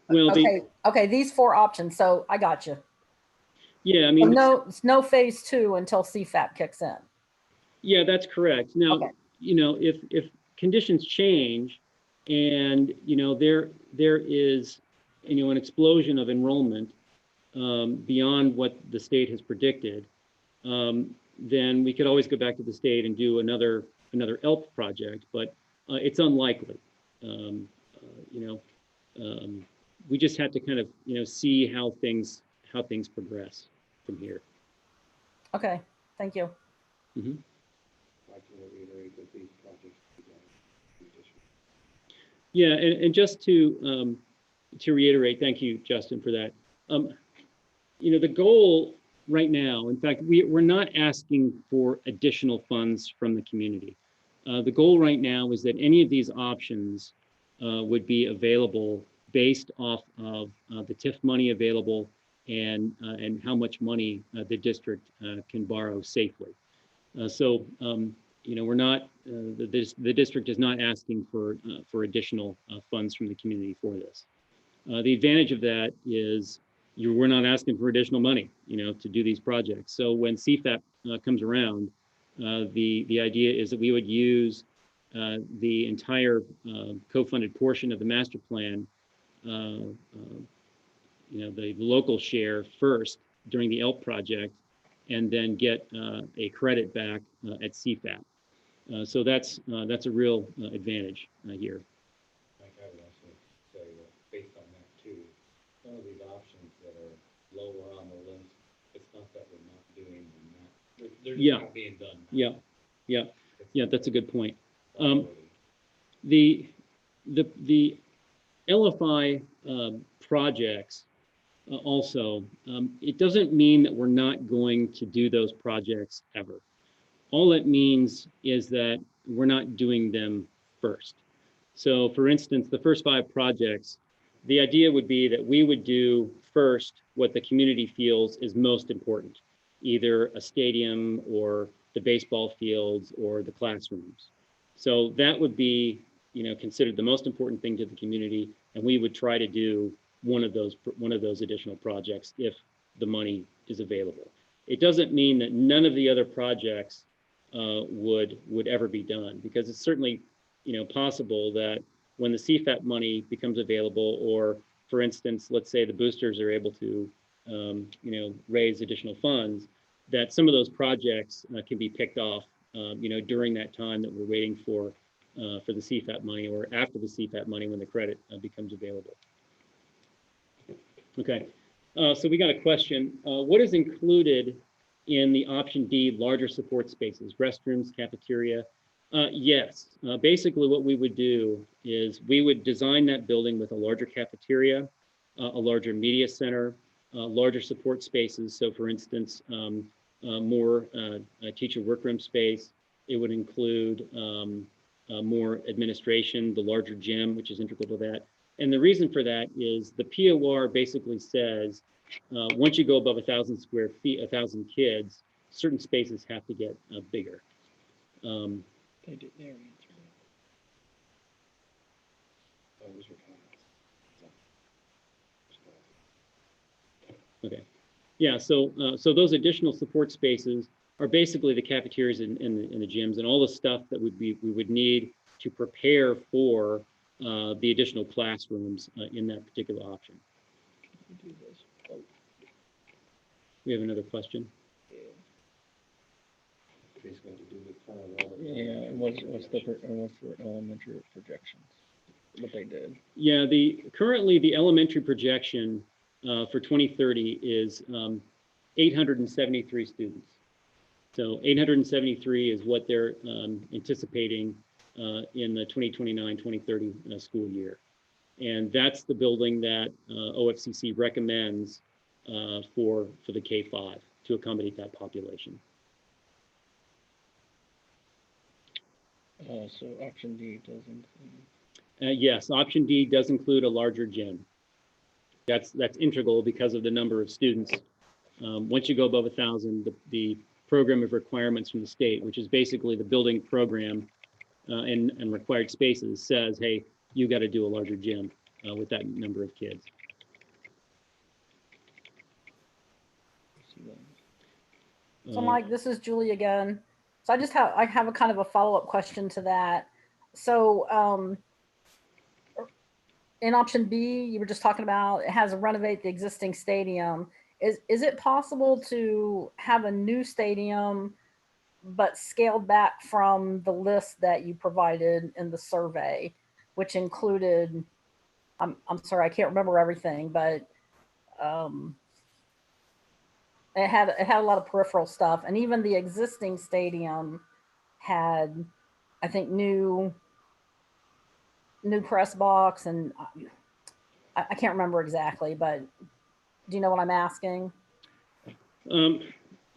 Well,
okay, these 4 options. So I got you.
Yeah, I mean,
no phase 2 until CFAP kicks in.
Yeah, that's correct. Now,
okay.
You know, if conditions change, and you know there is, you know, an explosion of enrollment beyond what the state has predicted, then we could always go back to the state and do another ELP project, but it's unlikely. You know, we just have to kind of, you know, see how things progress from here.
Okay, thank you.
Mm-hmm. Yeah, and just to reiterate, thank you, Justin, for that. You know, the goal right now, in fact, we're not asking for additional funds from the community. The goal right now is that any of these options would be available based off of the TIF money available and how much money the district can borrow safely. So, you know, we're not, the district is not asking for additional funds from the community for this. The advantage of that is we're not asking for additional money, you know, to do these projects. So when CFAP comes around, the idea is that we would use the entire co-funded portion of the master plan, you know, the local share first during the ELP project, and then get a credit back at CFAP. So that's a real advantage here.
Mike, I would also say that based on that too, some of these options that are lower on the list, it's not that we're not doing them. They're just not being done now.
Yeah, that's a good point. The LFI projects also, it doesn't mean that we're not going to do those projects ever. All it means is that we're not doing them first. So for instance, the first 5 projects, the idea would be that we would do first what the community feels is most important, either a stadium or the baseball fields or the classrooms. So that would be, considered the most important thing to the community, and we would try to do one of those additional projects if the money is available. It doesn't mean that none of the other projects would ever be done, because it's certainly possible that when the CFAP money becomes available, or for instance, let's say the boosters are able to raise additional funds, that some of those projects can be picked off during that time that we're waiting for the CFAP money, or after the CFAP money when the credit becomes available. Okay, so we got a question. What is included in the option D, larger support spaces, restrooms, cafeteria? Yes, basically what we would do is we would design that building with a larger cafeteria, a larger media center, larger support spaces. So for instance, more teacher workroom space. It would include more administration, the larger gym, which is integral to that. And the reason for that is the POR basically says, once you go above 1,000 square feet, 1,000 kids, certain spaces have to get bigger.
They did their answer. Those were comments.
Okay. Yeah, so those additional support spaces are basically the cafeterias and the gyms and all the stuff that we would need to prepare for the additional classrooms in that particular option. We have another question.
Yeah, and what's for elementary projections? What they did.
Yeah, currently the elementary projection for 2030 is 873 students. So 873 is what they're anticipating in the 2029-2030 school year. And that's the building that OFCC recommends for the K-5 to accommodate that population.
So option D does include.
Yes, option D does include a larger gym. That's integral because of the number of students. Once you go above 1,000, the program of requirements from the state, which is basically the building program and required spaces, says, hey, you got to do a larger gym with that number of kids.
So Mike, this is Julie again. So I have a kind of a follow-up question to that. So in option B, you were just talking about, it has renovate the existing stadium. Is it possible to have a new stadium, but scaled back from the list that you provided in the survey, which included, I'm sorry, I can't remember everything, but it had a lot of peripheral stuff, and even the existing stadium had, I think, new press box, and I can't remember exactly, but do you know what I'm asking?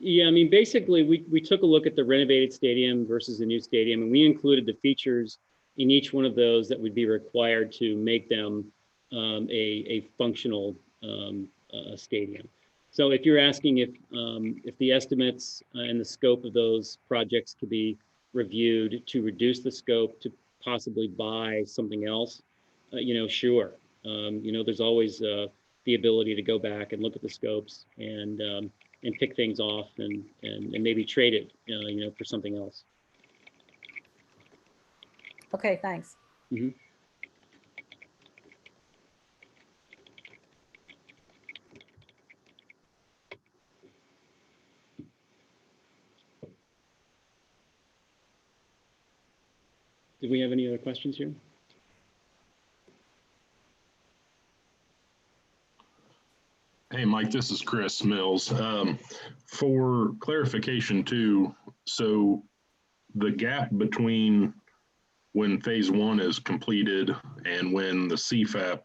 Yeah, I mean, basically, we took a look at the renovated stadium versus the new stadium, and we included the features in each one of those that would be required to make them a functional stadium. So if you're asking if the estimates and the scope of those projects could be reviewed to reduce the scope to possibly buy something else, sure. There's always the ability to go back and look at the scopes and pick things off and maybe trade it, for something else.
Okay, thanks.
Mm-hmm. Do we have any other questions here?
Hey, Mike, this is Chris Mills. For clarification too, so the gap between when phase 1 is completed and when the CFAP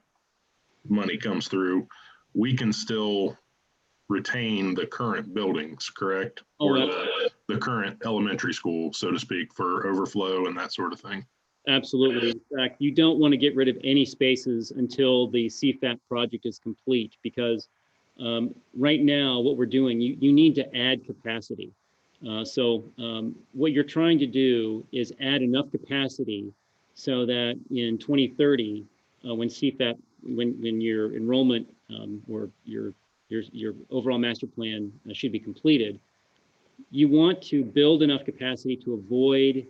money comes through, we can still retain the current buildings, correct?
Oh,
Or the current elementary school, so to speak, for overflow and that sort of thing.
Absolutely. In fact, you don't want to get rid of any spaces until the CFAP project is complete, because right now what we're doing, you need to add capacity. So what you're trying to do is add enough capacity so that in 2030, when CFAP, when your enrollment or your overall master plan should be completed, you want to build enough capacity to avoid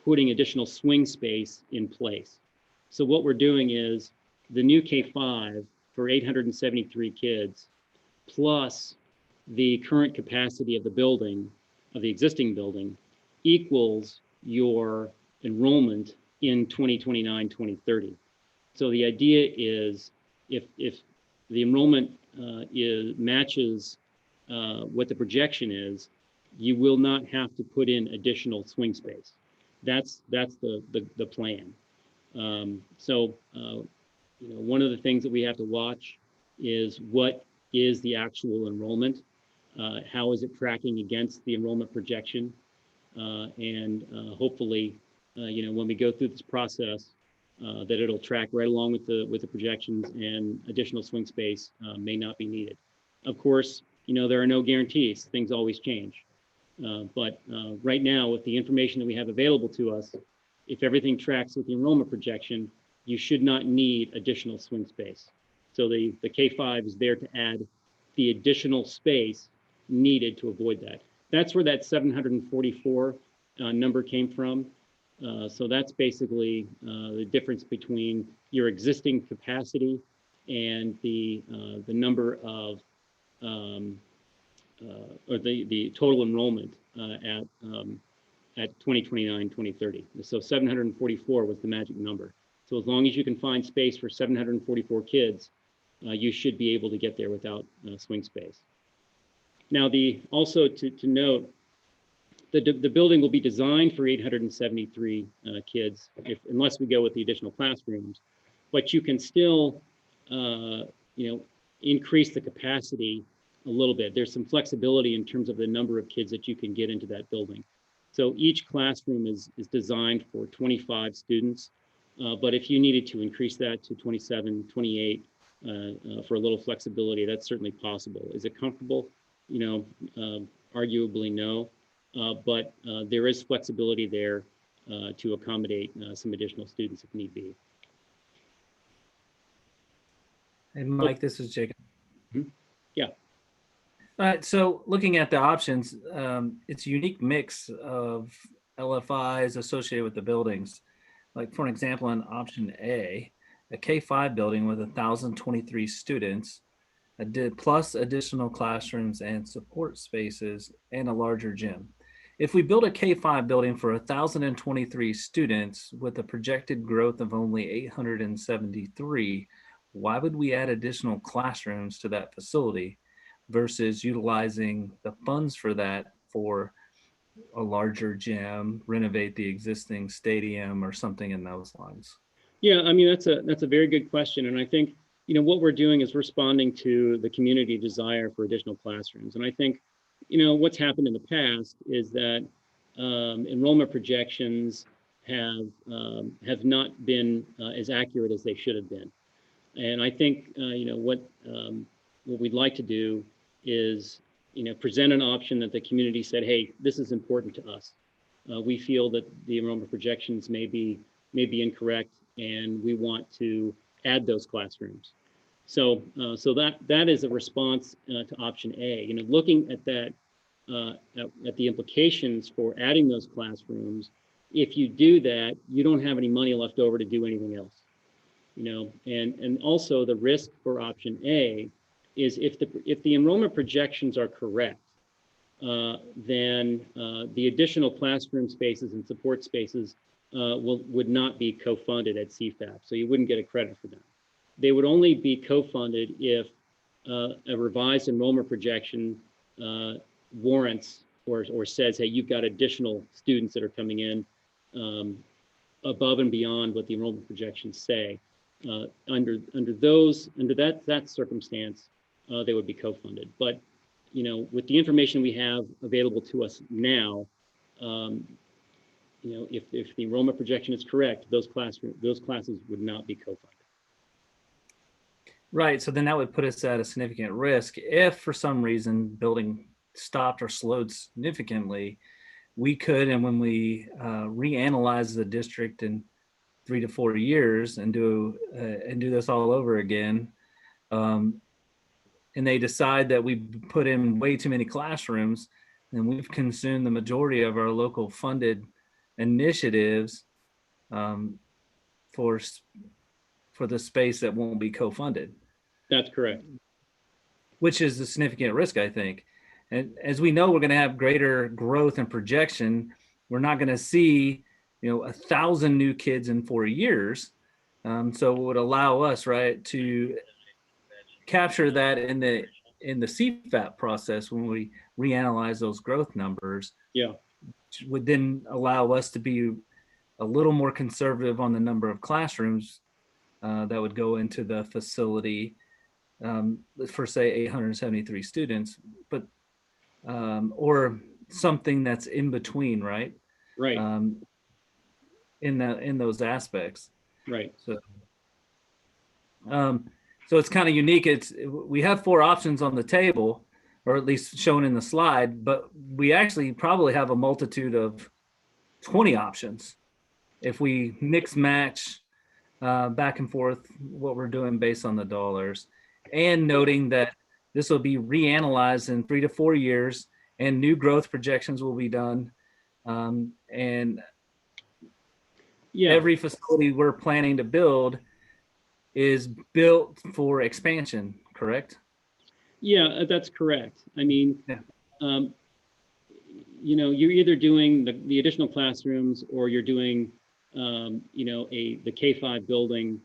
putting additional swing space in place. So what we're doing is the new K-5 for 873 kids, plus the current capacity of the building, of the existing building, equals your enrollment in 2029, 2030. So the idea is if the enrollment matches what the projection is, you will not have to put in additional swing space. That's the plan. One of the things that we have to watch is what is the actual enrollment, how is it tracking against the enrollment projection, and hopefully, when we go through this process, that it'll track right along with the projections, and additional swing space may not be needed. Of course, there are no guarantees; things always change. But right now, with the information that we have available to us, if everything tracks with the enrollment projection, you should not need additional swing space. So the K-5 is there to add the additional space needed to avoid that. That's where that 744 number came from. So that's basically the difference between your existing capacity and the number of or the total enrollment at 2029, 2030. So 744 was the magic number. So as long as you can find space for 744 kids, you should be able to get there without swing space. Now, also to note, the building will be designed for 873 kids, unless we go with the additional classrooms, but you can still, increase the capacity a little bit. There's some flexibility in terms of the number of kids that you can get into that building. So each classroom is designed for 25 students, but if you needed to increase that to 27, 28 for a little flexibility, that's certainly possible. Is it comfortable? Arguably no, but there is flexibility there to accommodate some additional students if need be.
Hey, Mike, this is Jacob.
Yeah.
All right, so looking at the options, it's a unique mix of LFIs associated with the buildings. Like, for an example, in option A, a K-5 building with 1,023 students, plus additional classrooms and support spaces and a larger gym. If we build a K-5 building for 1,023 students with a projected growth of only 873, why would we add additional classrooms to that facility versus utilizing the funds for that for a larger gym, renovate the existing stadium, or something in those lines?
Yeah, I mean, that's a very good question. And I think, what we're doing is responding to the community desire for additional classrooms. And I think, what's happened in the past is that enrollment projections have not been as accurate as they should have been. And I think, what we'd like to do is, present an option that the community said, hey, this is important to us. We feel that the enrollment projections may be incorrect, and we want to add those classrooms. So that is a response to option A. Looking at that, at the implications for adding those classrooms, if you do that, you don't have any money left over to do anything else. And also the risk for option A is if the enrollment projections are correct, then the additional classroom spaces and support spaces would not be co-funded at CFAP, so you wouldn't get a credit for them. They would only be co-funded if a revised enrollment projection warrants or says, hey, you've got additional students that are coming in above and beyond what the enrollment projections say. under that circumstance, they would be co-funded. But with the information we have available to us now, if the enrollment projection is correct, those classes would not be co-funded.
Right. So then that would put us at a significant risk if for some reason building stopped or slowed significantly. We could, and when we reanalyze the district in 3 to 4 years and do this all over again, and they decide that we put in way too many classrooms, and we've consumed the majority of our local funded initiatives for the space that won't be co-funded.
That's correct.
Which is a significant risk, I think. And as we know, we're going to have greater growth and projection. We're not going to see, 1,000 new kids in 4 years. So it would allow us, right, to capture that in the CFAP process when we reanalyze those growth numbers.
Yeah.
Which would then allow us to be a little more conservative on the number of classrooms that would go into the facility for say 873 students, but or something that's in between, right?
Right.
In those aspects.
Right.
So it's kind of unique. We have 4 options on the table, or at least shown in the slide, but we actually probably have a multitude of 20 options if we mix match back and forth what we're doing based on the dollars, and noting that this will be reanalyzed in 3 to 4 years and new growth projections will be done. And every facility we're planning to build is built for expansion, correct?
Yeah, that's correct. I mean,
yeah.
You're either doing the additional classrooms or you're doing, the K-5 building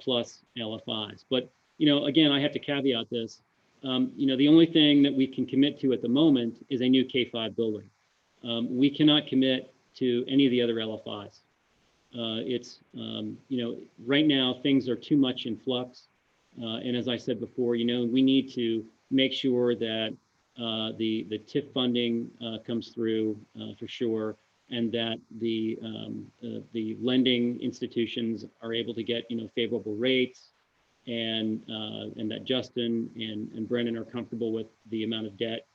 plus LFIs. But, again, I have to caveat this. The only thing that we can commit to at the moment is a new K-5 building. We cannot commit to any of the other LFIs. Right now things are too much in flux. And as I said before, we need to make sure that the TIF funding comes through for sure, and that the lending institutions are able to get favorable rates, and that Justin and Brennan are comfortable with the amount of debt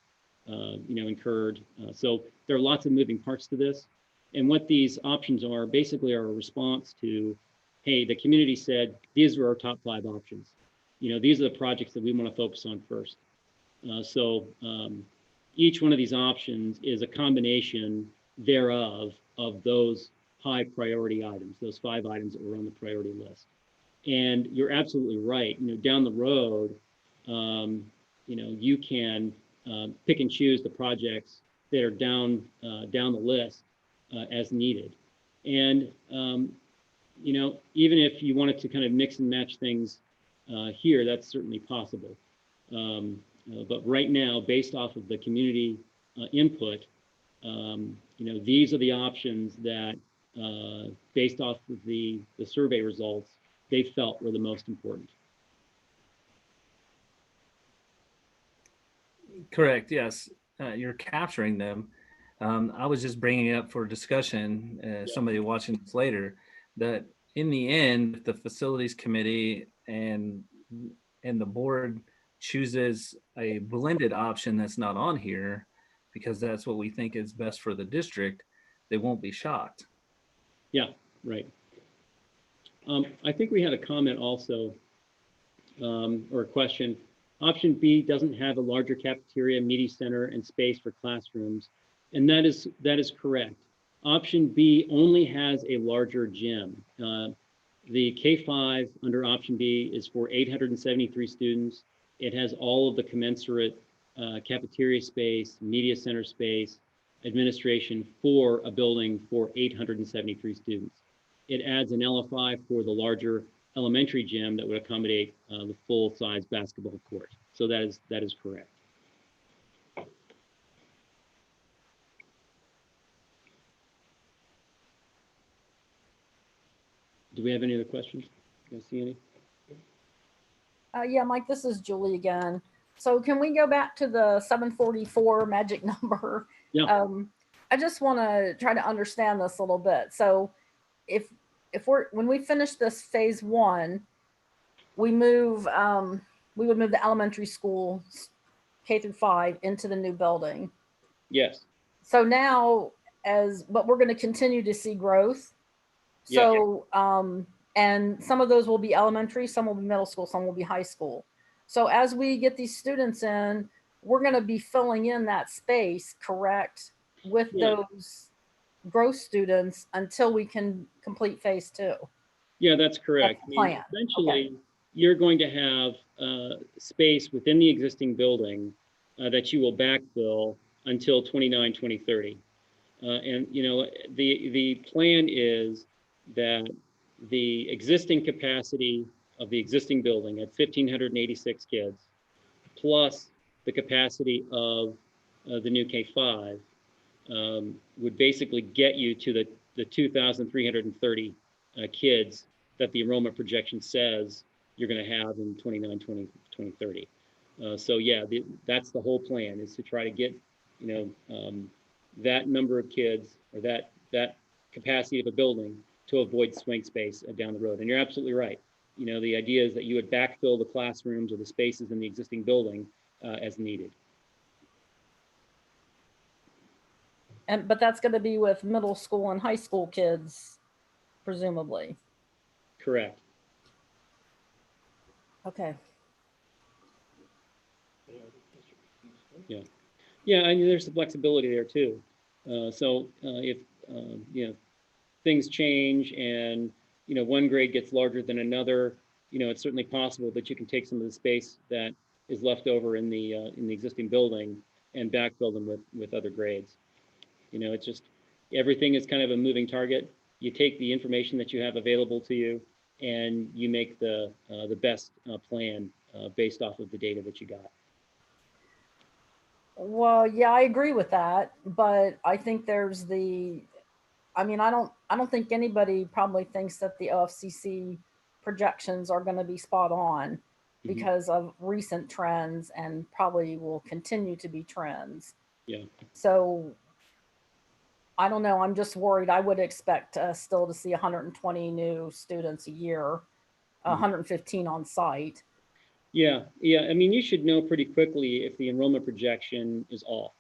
incurred. So there are lots of moving parts to this. And what these options are basically are a response to, hey, the community said, these are our top 5 options. These are the projects that we want to focus on first. So each one of these options is a combination thereof of those high priority items, those 5 items that were on the priority list. And you're absolutely right. Down the road, you can pick and choose the projects that are down the list as needed. And, even if you wanted to kind of mix and match things here, that's certainly possible. But right now, based off of the community input, these are the options that, based off of the survey results, they felt were the most important.
Correct. Yes. You're capturing them. I was just bringing it up for discussion, somebody watching this later, that in the end, the facilities committee and the board chooses a blended option that's not on here because that's what we think is best for the district, they won't be shocked.
Yeah, right. I think we had a comment also, or a question. Option B doesn't have a larger cafeteria, media center, and space for classrooms. And that is correct. Option B only has a larger gym. The K-5 under option B is for 873 students. It has all of the commensurate cafeteria space, media center space, administration for a building for 873 students. It adds an LFI for the larger elementary gym that would accommodate the full-size basketball court. So that is correct. Do we have any other questions? You see any?
Yeah, Mike, this is Julie again. So can we go back to the 744 magic number?
Yeah.
I just want to try to understand this a little bit. So if when we finish this phase one, we would move the elementary school K through 5 into the new building.
Yes.
So now but we're going to continue to see growth. So, and some of those will be elementary, some will be middle school, some will be high school. So as we get these students in, we're going to be filling in that space, correct, with those growth students until we can complete phase 2.
Yeah, that's correct.
That's the plan.
Essentially, you're going to have space within the existing building that you will backfill until 2030. And you know, the plan is that the existing capacity of the existing building at 1,586 kids, plus the capacity of the new K5, would basically get you to the 2,330 kids that the enrollment projection says you're going to have in 2030. So yeah, that's the whole plan, is to try to get, you know, that number of kids, or that capacity of a building, to avoid swing space down the road. And you're absolutely right. You know, the idea is that you would backfill the classrooms or the spaces in the existing building as needed.
But that's going to be with middle school and high school kids, presumably.
Correct.
Okay.
Yeah, I mean, there's the flexibility there too. So if you know, things change and, you know, one grade gets larger than another, you know, it's certainly possible that you can take some of the space that is left over in the existing building and backfill them with other grades. You know, it's just, everything is kind of a moving target. You take the information that you have available to you, and you make the best plan based off of the data that you got.
Well, yeah, I agree with that, but I think there's I mean, I don't think anybody probably thinks that the LFCC projections are going to be spot on because of recent trends, and probably will continue to be trends.
Yeah.
So I don't know. I'm just worried. I would expect still to see 120 new students a year, 115 on site.
Yeah. I mean, you should know pretty quickly if the enrollment projection is off,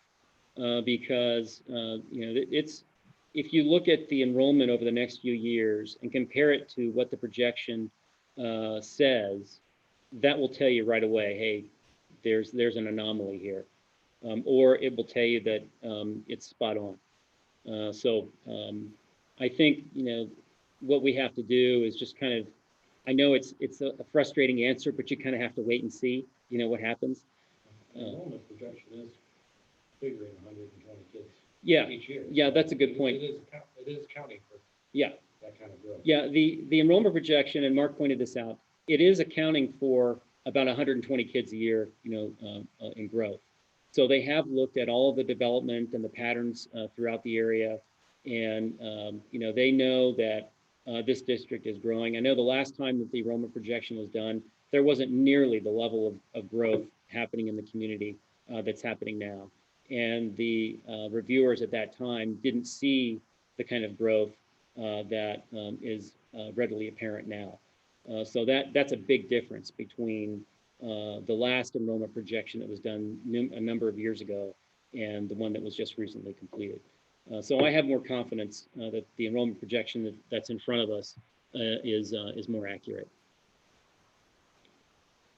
because you know, if you look at the enrollment over the next few years and compare it to what the projection says, that will tell you right away, hey, there's an anomaly here, or it will tell you that it's spot on. So I think, you know, what we have to do is just kind of, I know it's a frustrating answer, but you kind of have to wait and see, you know, what happens.
Enrollment projection is figuring 120 kids each year.
Yeah, that's a good point.
It is accounting for that kind of growth.
Yeah, the enrollment projection, and Mark pointed this out, it is accounting for about 120 kids a year, you know, in growth. So they have looked at all of the development and the patterns throughout the area, and you know, they know that this district is growing. I know the last time that the enrollment projection was done, there wasn't nearly the level of growth happening in the community that's happening now. And the reviewers at that time didn't see the kind of growth that is readily apparent now. So that's a big difference between the last enrollment projection that was done a number of years ago and the one that was just recently completed. So I have more confidence that the enrollment projection that's in front of us is more accurate.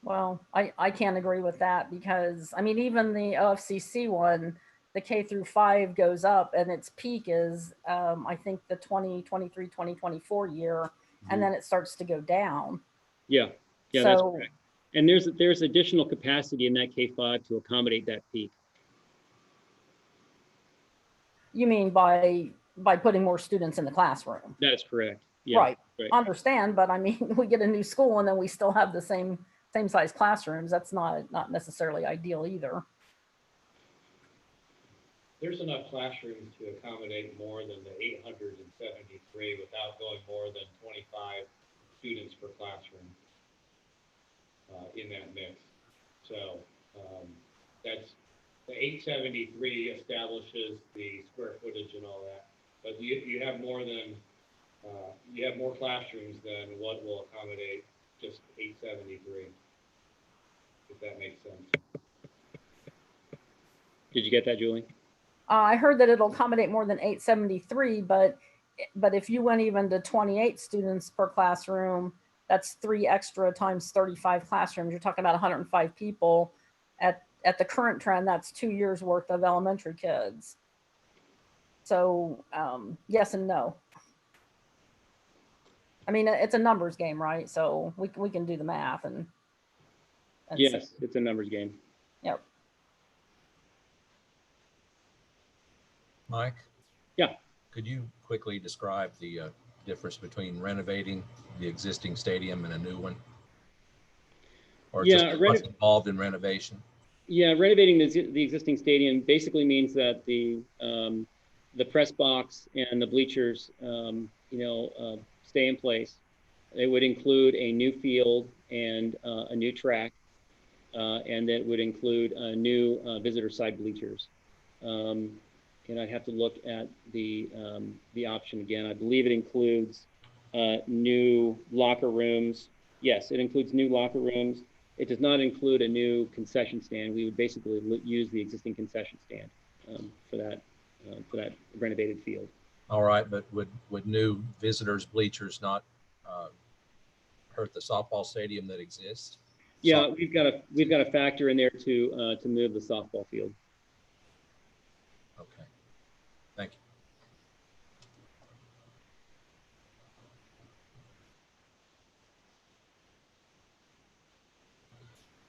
Well, I can't agree with that, because I mean, even the LFCC one, the K through 5 goes up, and its peak is I think the 2023, 2024 year, and then it starts to go down.
Yeah,
So,
that's correct. And there's additional capacity in that K5 to accommodate that peak.
you mean by putting more students in the classroom?
That is correct. Yeah,
right. Understand, but I mean, we get a new school and then we still have the same size classrooms. That's not necessarily ideal either.
There's enough classrooms to accommodate more than the 873 without going more than 25 students per classroom. 873 establishes the square footage and all that, but you have more than, you have more classrooms than what will accommodate just 873, if that makes sense.
Did you get that, Julie?
I heard that it'll accommodate more than 873, but if you went even to 28 students per classroom, that's 3 extra times 35 classrooms. You're talking about 105 people. At the current trend, that's 2 years worth of elementary kids. So yes and no. I mean, it's a numbers game, right? So we can do the math and
Yes, it's a numbers game.
Yep.
Mike?
Yeah.
Could you quickly describe the difference between renovating the existing stadium and a new one? Or
Yeah,
just what's involved in renovation?
Yeah, renovating the existing stadium basically means that the press box and the bleachers, stay in place. It would include a new field and a new track, and that would include new visitor side bleachers. And I'd have to look at the option again. I believe it includes new locker rooms. Yes, it includes new locker rooms. It does not include a new concession stand. We would basically use the existing concession stand for that renovated field.
All right, but would new visitors bleachers not hurt the softball stadium that exists?
Yeah, we've got a factor in there to move the softball field.
Okay, thank you.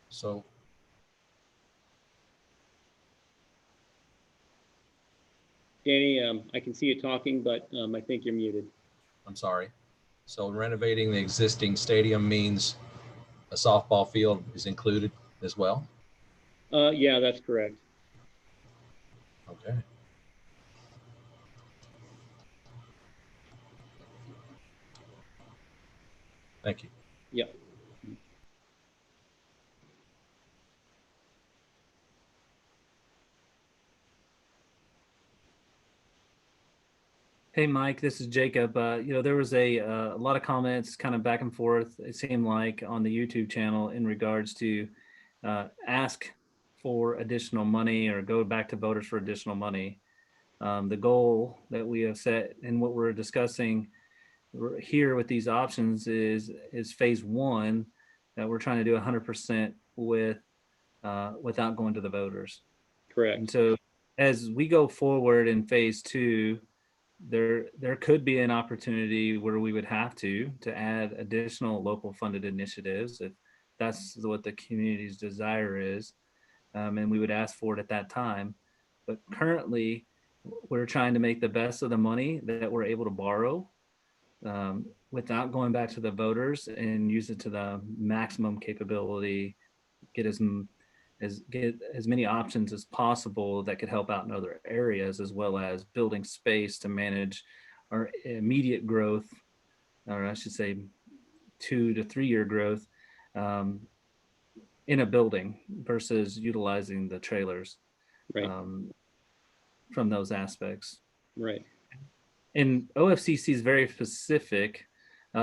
So,
Danny, I can see you talking, but I think you're muted.
I'm sorry. So renovating the existing stadium means a softball field is included as well?
Yeah, that's correct.
Okay. Thank you.
Yep.
Hey, Mike, this is Jacob. There was a lot of comments kind of back and forth, it seemed like, on the YouTube channel in regards to ask for additional money or go back to voters for additional money. The goal that we have set and what we're discussing here with these options is phase one, that we're trying to do 100% with without going to the voters.
Correct.
And so as we go forward in phase two, there could be an opportunity where we would have to add additional local funded initiatives if that's what the community's desire is, and we would ask for it at that time. But currently, we're trying to make the best of the money that we're able to borrow without going back to the voters and use it to the maximum capability, get as many options as possible that could help out in other areas, as well as building space to manage our immediate growth, or I should say 2 to 3 year growth in a building versus utilizing the trailers from those aspects.
Right.
And OFCC is very specific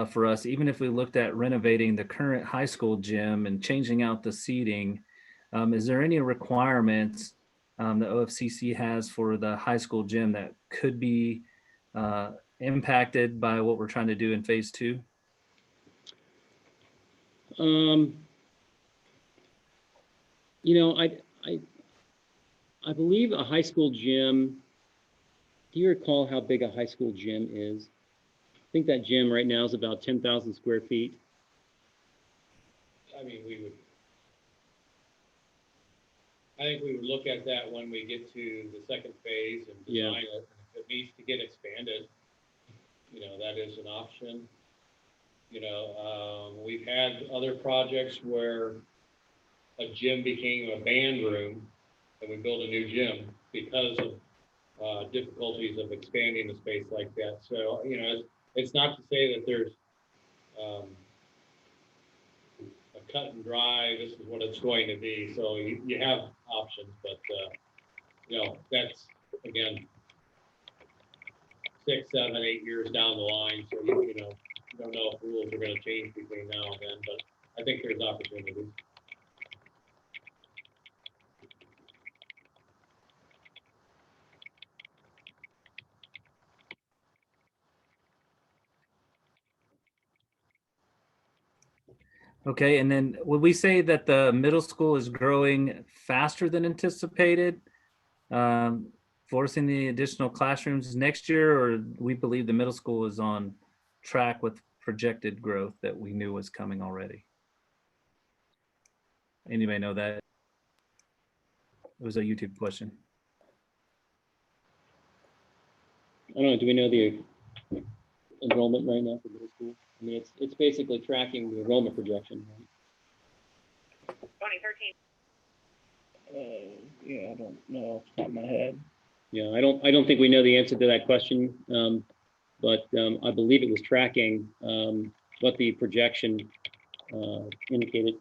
for us. Even if we looked at renovating the current high school gym and changing out the seating, is there any requirements the OFCC has for the high school gym that could be impacted by what we're trying to do in phase two?
I believe a high school gym. Do you recall how big a high school gym is? I think that gym right now is about 10,000 square feet.
I mean, I think we would look at that when we get to the second phase and design it. If it needs to get expanded, that is an option. We've had other projects where a gym became a band room and we built a new gym because of difficulties of expanding the space like that. So, it's not to say that there's a cut and dry, this is what it's going to be. So you have options, but That's, again, 6, 7, 8 years down the line, so you don't know if rules are gonna change between now and then, but I think there's opportunities.
Okay, and then would we say that the middle school is growing faster than anticipated, forcing the additional classrooms next year, or we believe the middle school is on track with projected growth that we knew was coming already? Anybody know that? It was a YouTube question.
I don't know, do we know the enrollment right now for middle school? I mean, it's basically tracking the enrollment projection, right?
2013. Yeah, I don't know off the top of my head.
Yeah, I don't think we know the answer to that question, but I believe it was tracking what the projection indicated.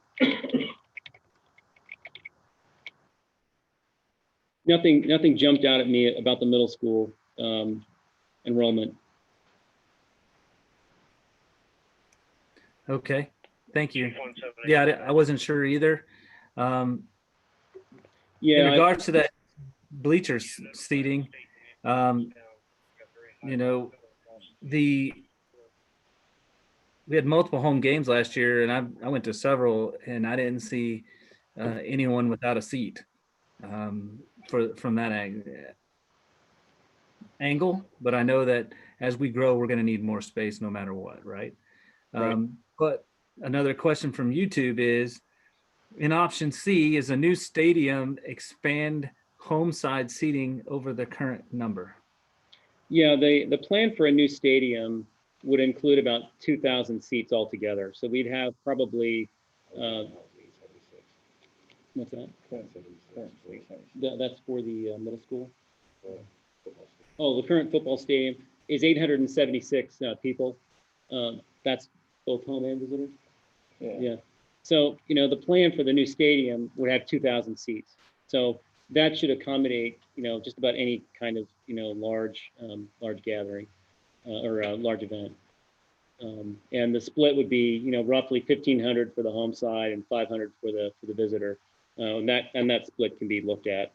Nothing jumped out at me about the middle school enrollment.
Okay, thank you. Yeah, I wasn't sure either. In regards to that bleachers seating, we had multiple home games last year, and I went to several, and I didn't see anyone without a seat from that angle. But I know that as we grow, we're going to need more space no matter what, right?
Right.
But another question from YouTube is, in option C, is a new stadium expand home side seating over the current number?
Yeah, the plan for a new stadium would include about 2,000 seats altogether. So we'd have probably, what's that? That's for the middle school? Oh, the current football stadium is 876 people. That's both home and visitor? Yeah. So, the plan for the new stadium would have 2,000 seats. So that should accommodate, just about any kind of, large gathering or large event. And the split would be, roughly 1,500 for the home side and 500 for the visitor. And that split can be looked at,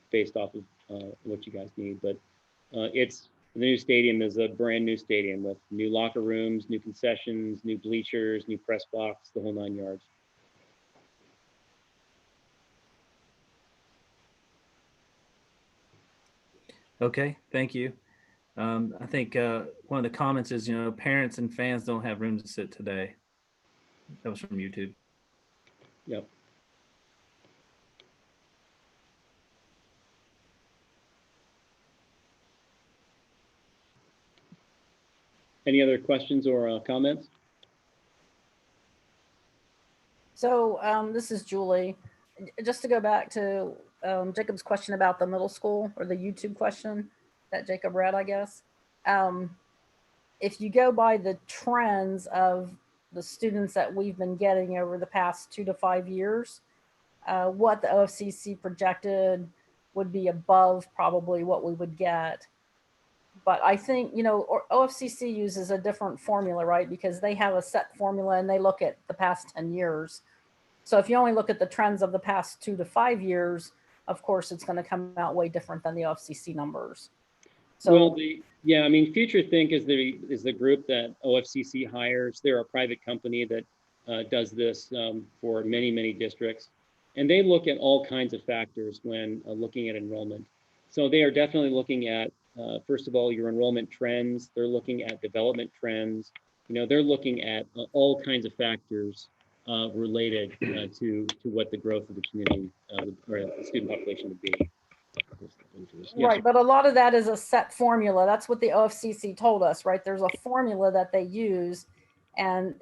based off of what you guys need. But the new stadium is a brand new stadium with new locker rooms, new concessions, new bleachers, new press box, the whole 9 yards.
Okay, thank you. I think one of the comments is, parents and fans don't have room to sit today. That was from YouTube.
Yep. Any other questions or comments?
So this is Julie. Just to go back to Jacob's question about the middle school, or the YouTube question that Jacob read, I guess. If you go by the trends of the students that we've been getting over the past 2 to 5 years, what the LFCC projected would be above probably what we would get. But I think, OFCC uses a different formula, right? Because they have a set formula and they look at the past 10 years. So if you only look at the trends of the past 2 to 5 years, of course, it's going to come out way different than the OFCC numbers. So,
well, Future Think is the group that OFCC hires. They're a private company that does this for many, many districts. And they look at all kinds of factors when looking at enrollment. So they are definitely looking at, first of all, your enrollment trends. They're looking at development trends. They're looking at all kinds of factors related to what the growth of the community or the student population would be. Yes.
right, but a lot of that is a set formula. That's what the OFCC told us, right? There's a formula that they use, and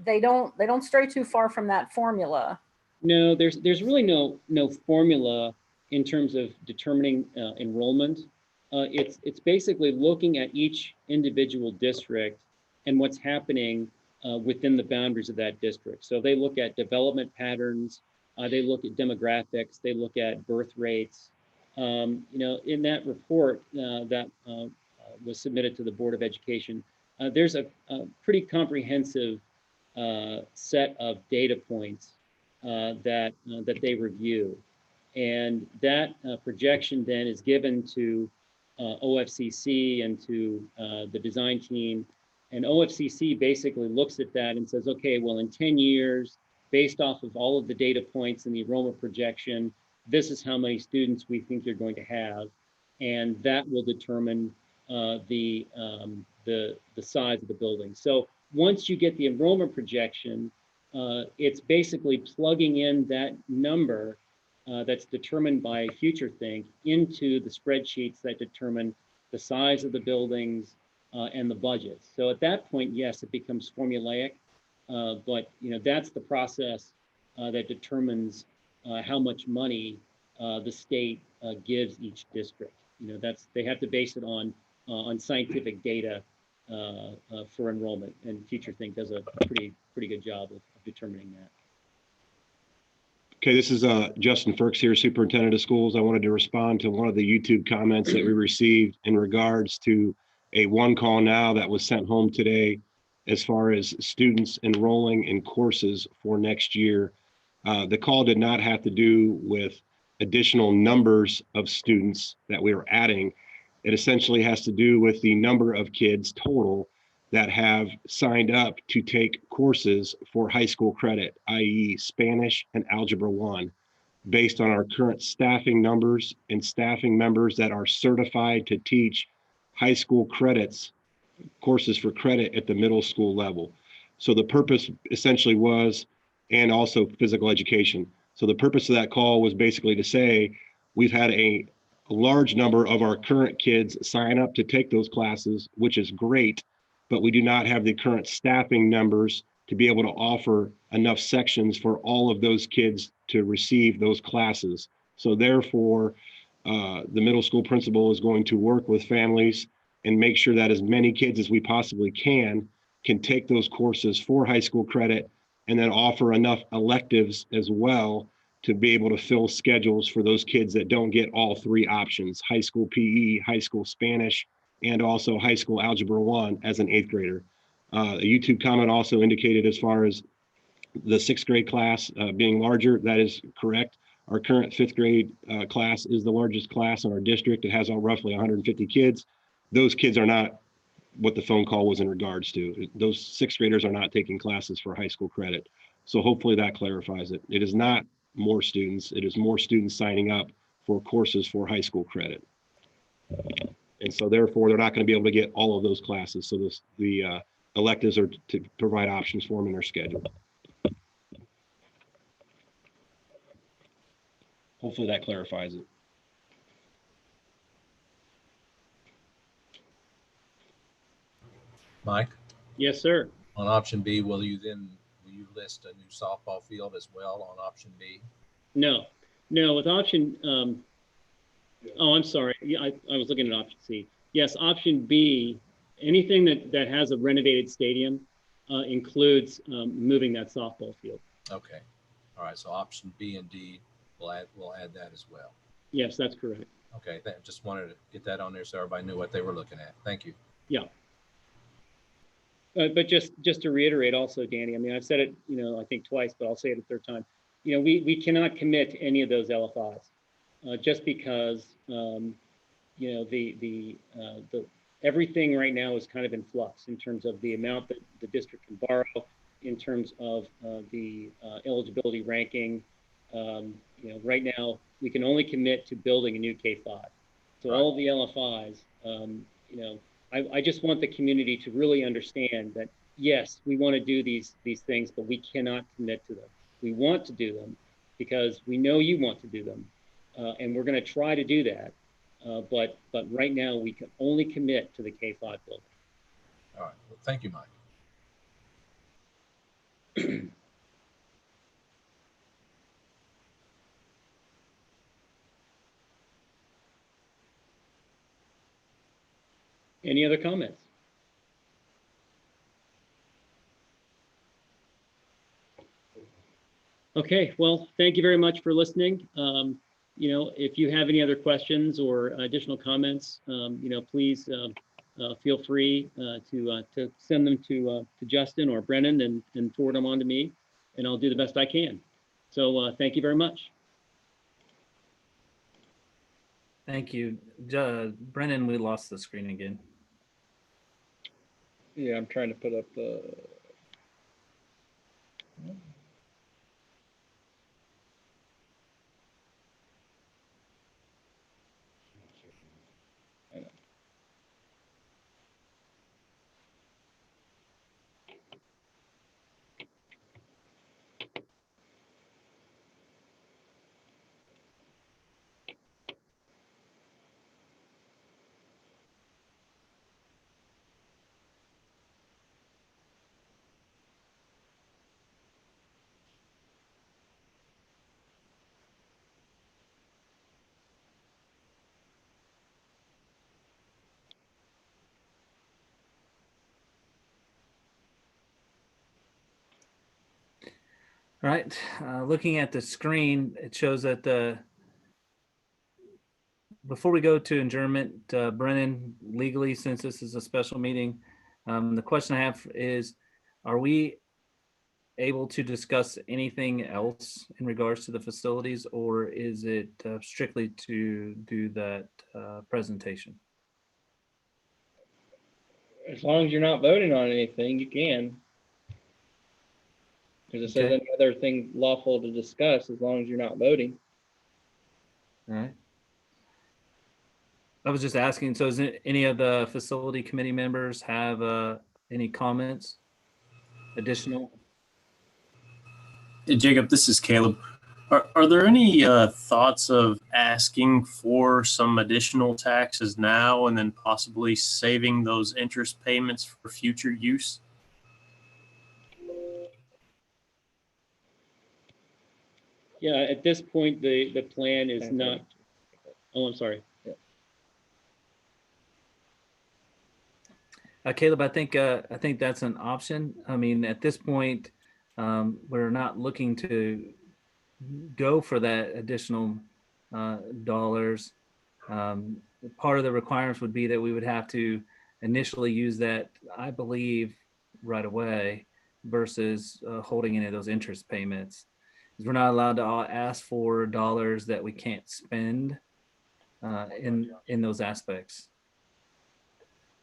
they don't stray too far from that formula.
No, there's really no formula in terms of determining enrollment. It's basically looking at each individual district and what's happening within the boundaries of that district. So they look at development patterns, they look at demographics, they look at birth rates, In that report that was submitted to the Board of Education, there's a pretty comprehensive set of data points that they review. And that projection then is given to OFCC and to the design team. And OFCC basically looks at that and says, okay, well, in 10 years, based off of all of the data points and the enrollment projection, this is how many students we think you're going to have. And that will determine the size of the building. So once you get the enrollment projection, it's basically plugging in that number that's determined by FutureThink into the spreadsheets that determine the size of the buildings and the budgets. So at that point, yes, it becomes formulaic, but that's the process that determines how much money the state gives each district. They have to base it on scientific data for enrollment, and FutureThink does a pretty good job of determining that.
Okay, this is Justin Firks here, Superintendent of Schools. I wanted to respond to one of the YouTube comments that we received in regards to a one call now that was sent home today as far as students enrolling in courses for next year. The call did not have to do with additional numbers of students that we are adding. It essentially has to do with the number of kids total that have signed up to take courses for high school credit, i.e. Spanish and Algebra 1, based on our current staffing numbers and staffing members that are certified to teach high school credits, courses for credit at the middle school level. So the purpose essentially was, and also physical education. So the purpose of that call was basically to say, we've had a large number of our current kids sign up to take those classes, which is great, but we do not have the current staffing numbers to be able to offer enough sections for all of those kids to receive those classes. So therefore, the middle school principal is going to work with families and make sure that as many kids as we possibly can take those courses for high school credit, and then offer enough electives as well to be able to fill schedules for those kids that don't get all three options: high school PE, high school Spanish, and also high school Algebra 1 as an 8th grader. A YouTube comment also indicated as far as the 6th grade class being larger, that is correct. Our current 5th grade class is the largest class in our district. It has roughly 150 kids. Those kids are not what the phone call was in regards to. Those 6th graders are not taking classes for high school credit. So hopefully that clarifies it. It is not more students. It is more students signing up for courses for high school credit. And so therefore, they're not going to be able to get all of those classes. So the electives are to provide options for them in their schedule. Hopefully that clarifies it.
Mike,
Yes, sir.
on option B, will you list a new softball field as well on option B?
No, with option, oh, I'm sorry. Yeah, I was looking at option C. Yes, option B, anything that has a renovated stadium includes moving that softball field.
Okay. All right. So option B and D, we'll add that as well.
Yes, that's correct.
Okay. Just wanted to get that on there so everybody knew what they were looking at. Thank you.
Yeah. But just to reiterate also, Danny, I mean, I've said it, I think twice, but I'll say it a third time. We cannot commit to any of those LFIs just because, everything right now is kind of in flux in terms of the amount that the district can borrow, in terms of the eligibility ranking. Right now we can only commit to building a new K-5. So all of the LFIs, I just want the community to really understand that, yes, we want to do these things, but we cannot commit to them. We want to do them because we know you want to do them, and we're going to try to do that. But right now we can only commit to the K-5 building.
All right. Well, thank you, Mike.
Any other comments? Okay, well, thank you very much for listening. if you have any other questions or additional comments, please feel free to send them to Justin or Brennan and forward them on to me, and I'll do the best I can. So thank you very much.
Thank you. Brennan, we lost the screen again.
Yeah, I'm trying to put up the.
All right, looking at the screen, it shows that before we go to adjournment, Brennan, legally, since this is a special meeting, the question I have is, are we able to discuss anything else in regards to the facilities, or is it strictly to do that presentation?
As long as you're not voting on anything, you can. Because it says
Okay.
any other thing lawful to discuss as long as you're not voting.
All right. I was just asking, so is it any of the facility committee members have any comments additional?
Hey, Jacob, this is Caleb. Are there any thoughts of asking for some additional taxes now and then possibly saving those interest payments for future use?
Yeah, at this point, the plan is not. Oh, I'm sorry.
Caleb, I think that's an option. I mean, at this point, we're not looking to go for that additional dollars. Part of the requirements would be that we would have to initially use that, I believe, right away versus holding any of those interest payments. We're not allowed to ask for dollars that we can't spend in those aspects.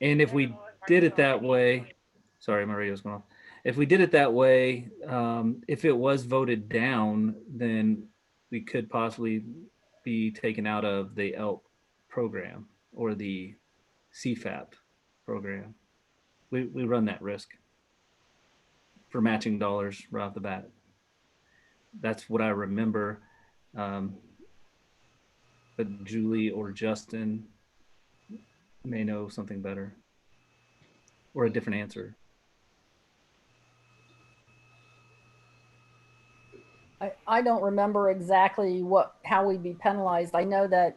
And if we did it that way, sorry, Maria was going on. If we did it that way, if it was voted down, then we could possibly be taken out of the ELP program or the CFAP program. We run that risk for matching dollars right off the bat. That's what I remember. But Julie or Justin may know something better or a different answer.
I don't remember exactly how we'd be penalized. I know that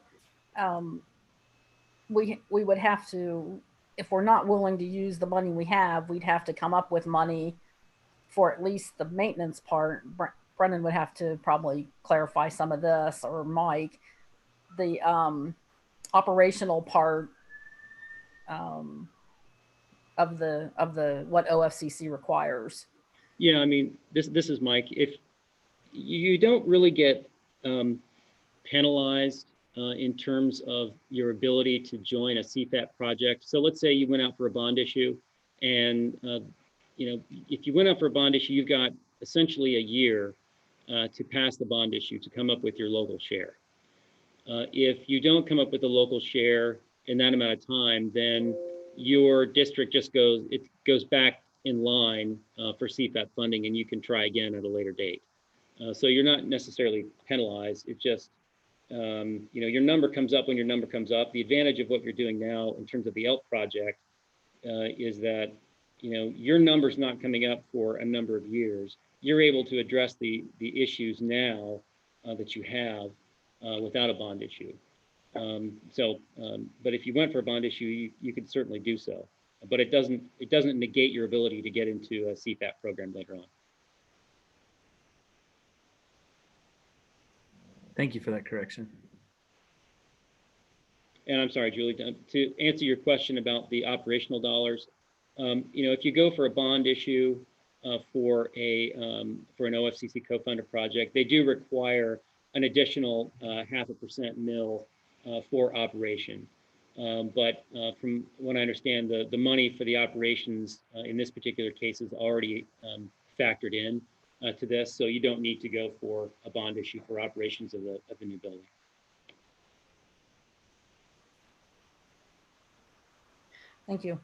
we would have to, if we're not willing to use the money we have, we'd have to come up with money for at least the maintenance part. Brennan would have to probably clarify some of this, or Mike. The operational part of the what OFCC requires.
Yeah, I mean, this is Mike. If you don't really get penalized in terms of your ability to join a CFAP project. So let's say you went out for a bond issue, and if you went out for a bond issue, you've got essentially a year to pass the bond issue, to come up with your local share. If you don't come up with a local share in that amount of time, then your district just goes back in line for CFAP funding, and you can try again at a later date. So you're not necessarily penalized. It's just, your number comes up when your number comes up. The advantage of what you're doing now in terms of the ELP project is that, your number's not coming up for a number of years. You're able to address the issues now that you have without a bond issue. But if you went for a bond issue, you could certainly do so. But it doesn't negate your ability to get into a CFAP program later on.
Thank you for that correction.
And I'm sorry, Julie, to answer your question about the operational dollars, if you go for a bond issue for an OFCC co-funded project, they do require an additional 0.5% mill for operation. But from what I understand, the money for the operations in this particular case is already factored in to this, so you don't need to go for a bond issue for operations of the new building.
Thank you.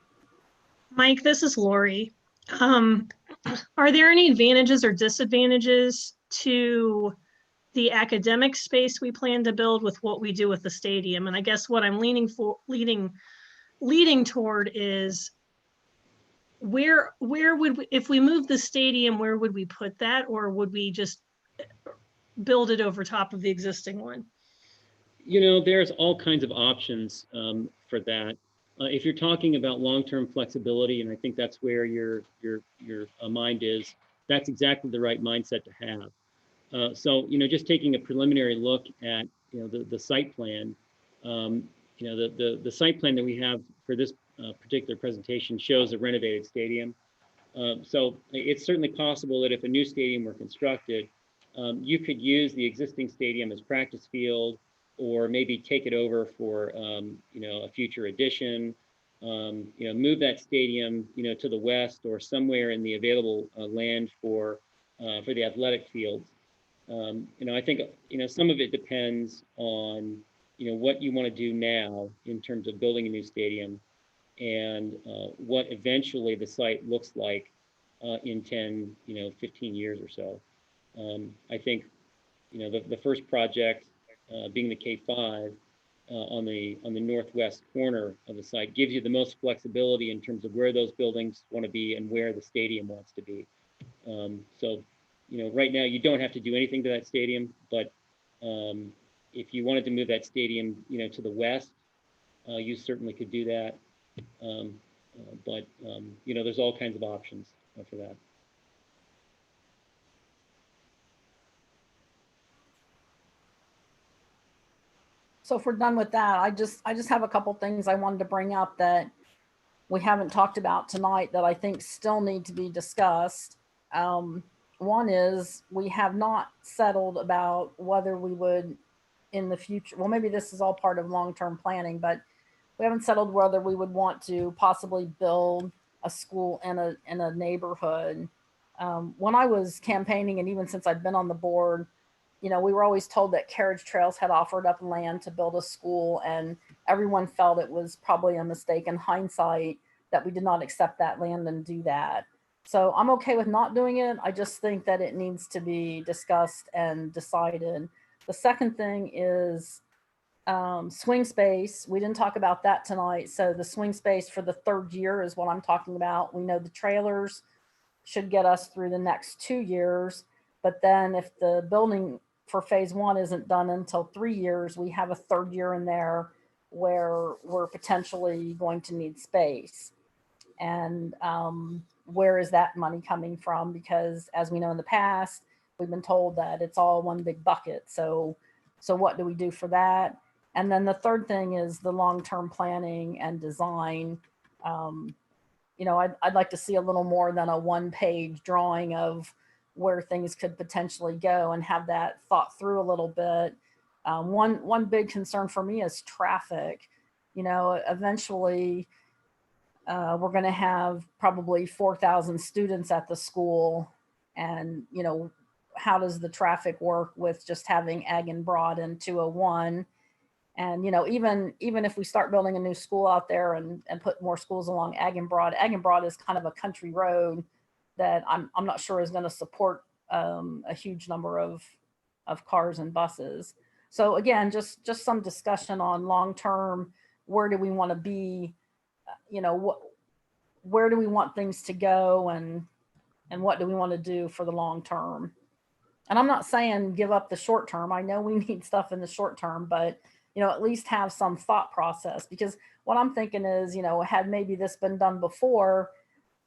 Mike, this is Lori. Are there any advantages or disadvantages to the academic space we plan to build with what we do with the stadium? And I guess what I'm leaning toward is where would we, if we move the stadium, where would we put that, or would we just build it over top of the existing one?
There's all kinds of options for that. If you're talking about long-term flexibility, and I think that's where your mind is, that's exactly the right mindset to have. So just taking a preliminary look at the site plan, the site plan that we have for this particular presentation shows a renovated stadium. So it's certainly possible that if a new stadium were constructed, you could use the existing stadium as practice field, or maybe take it over for a future addition. Move that stadium to the west or somewhere in the available land for the athletic fields. I think some of it depends on what you want to do now in terms of building a new stadium, and what eventually the site looks like in 10 15 years or so. I think the first project being the K5 on the northwest corner of the site gives you the most flexibility in terms of where those buildings want to be and where the stadium wants to be. So right now you don't have to do anything to that stadium, but if you wanted to move that stadium to the west, you certainly could do that. But there's all kinds of options for that.
So if we're done with that, I just have a couple things I wanted to bring up that we haven't talked about tonight that I think still need to be discussed. One is we have not settled about whether we would in the future, well, maybe this is all part of long-term planning, but we haven't settled whether we would want to possibly build a school in a neighborhood. When I was campaigning, and even since I've been on the board, we were always told that Carriage Trails had offered up land to build a school, and everyone felt it was probably a mistake in hindsight that we did not accept that land and do that. So I'm okay with not doing it. I just think that it needs to be discussed and decided. The second thing is swing space. We didn't talk about that tonight. So the swing space for the third year is what I'm talking about. We know the trailers should get us through the next 2 years, but then if the building for phase 1 isn't done until 3 years, we have a third year in there where we're potentially going to need space. And where is that money coming from? Because as we know in the past, we've been told that it's all one big bucket. So what do we do for that? And then the third thing is the long-term planning and design. I'd like to see a little more than a one-page drawing of where things could potentially go and have that thought through a little bit. One big concern for me is traffic. Eventually we're going to have probably 4,000 students at the school, and how does the traffic work with just having Ag and Broad and 201? And even if we start building a new school out there and put more schools along Ag and Broad is kind of a country road that I'm not sure is going to support a huge number of cars and buses. So again, just some discussion on long-term, where do we want to be, where do we want things to go, and what do we want to do for the long term? And I'm not saying give up the short term. I know we need stuff in the short term, but at least have some thought process, because what I'm thinking is, had maybe this been done before,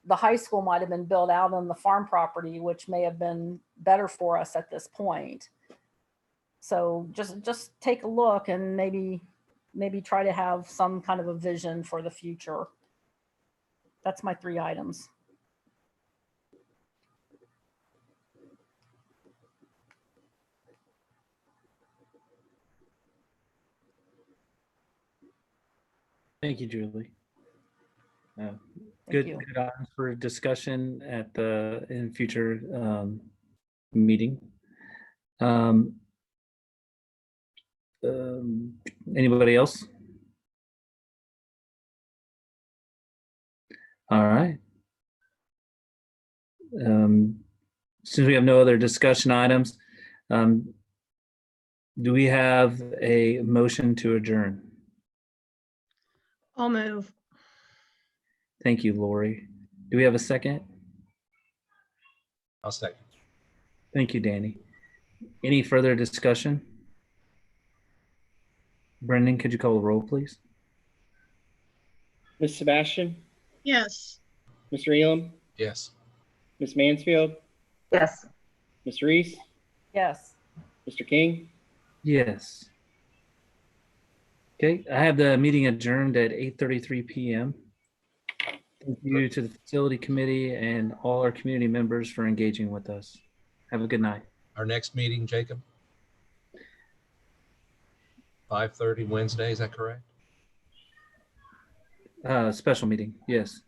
the high school might have been built out on the farm property, which may have been better for us at this point. So just take a look and maybe maybe try to have some kind of a vision for the future. That's my 3 items.
Thank you, Julie.
Thank
Good,
you.
good items for discussion at in future meeting. Anybody else? All right. Since we have no other discussion items, do we have a motion to adjourn?
I'll move.
Thank you, Lori. Do we have a second?
I'll second.
Thank you, Danny. Any further discussion? Brendan, could you call the roll, please?
Ms. Sebastian,
Yes.
Mr. Elam,
Yes.
Ms. Mansfield,
Yes.
Ms. Reese,
Yes.
Mr. King.
Yes. Okay, I have the meeting adjourned at 8:33 p.m. Thank you to the facility committee and all our community members for engaging with us. Have a good night.
Our next meeting, Jacob? 5:30 Wednesday, is that correct?
Special meeting, yes.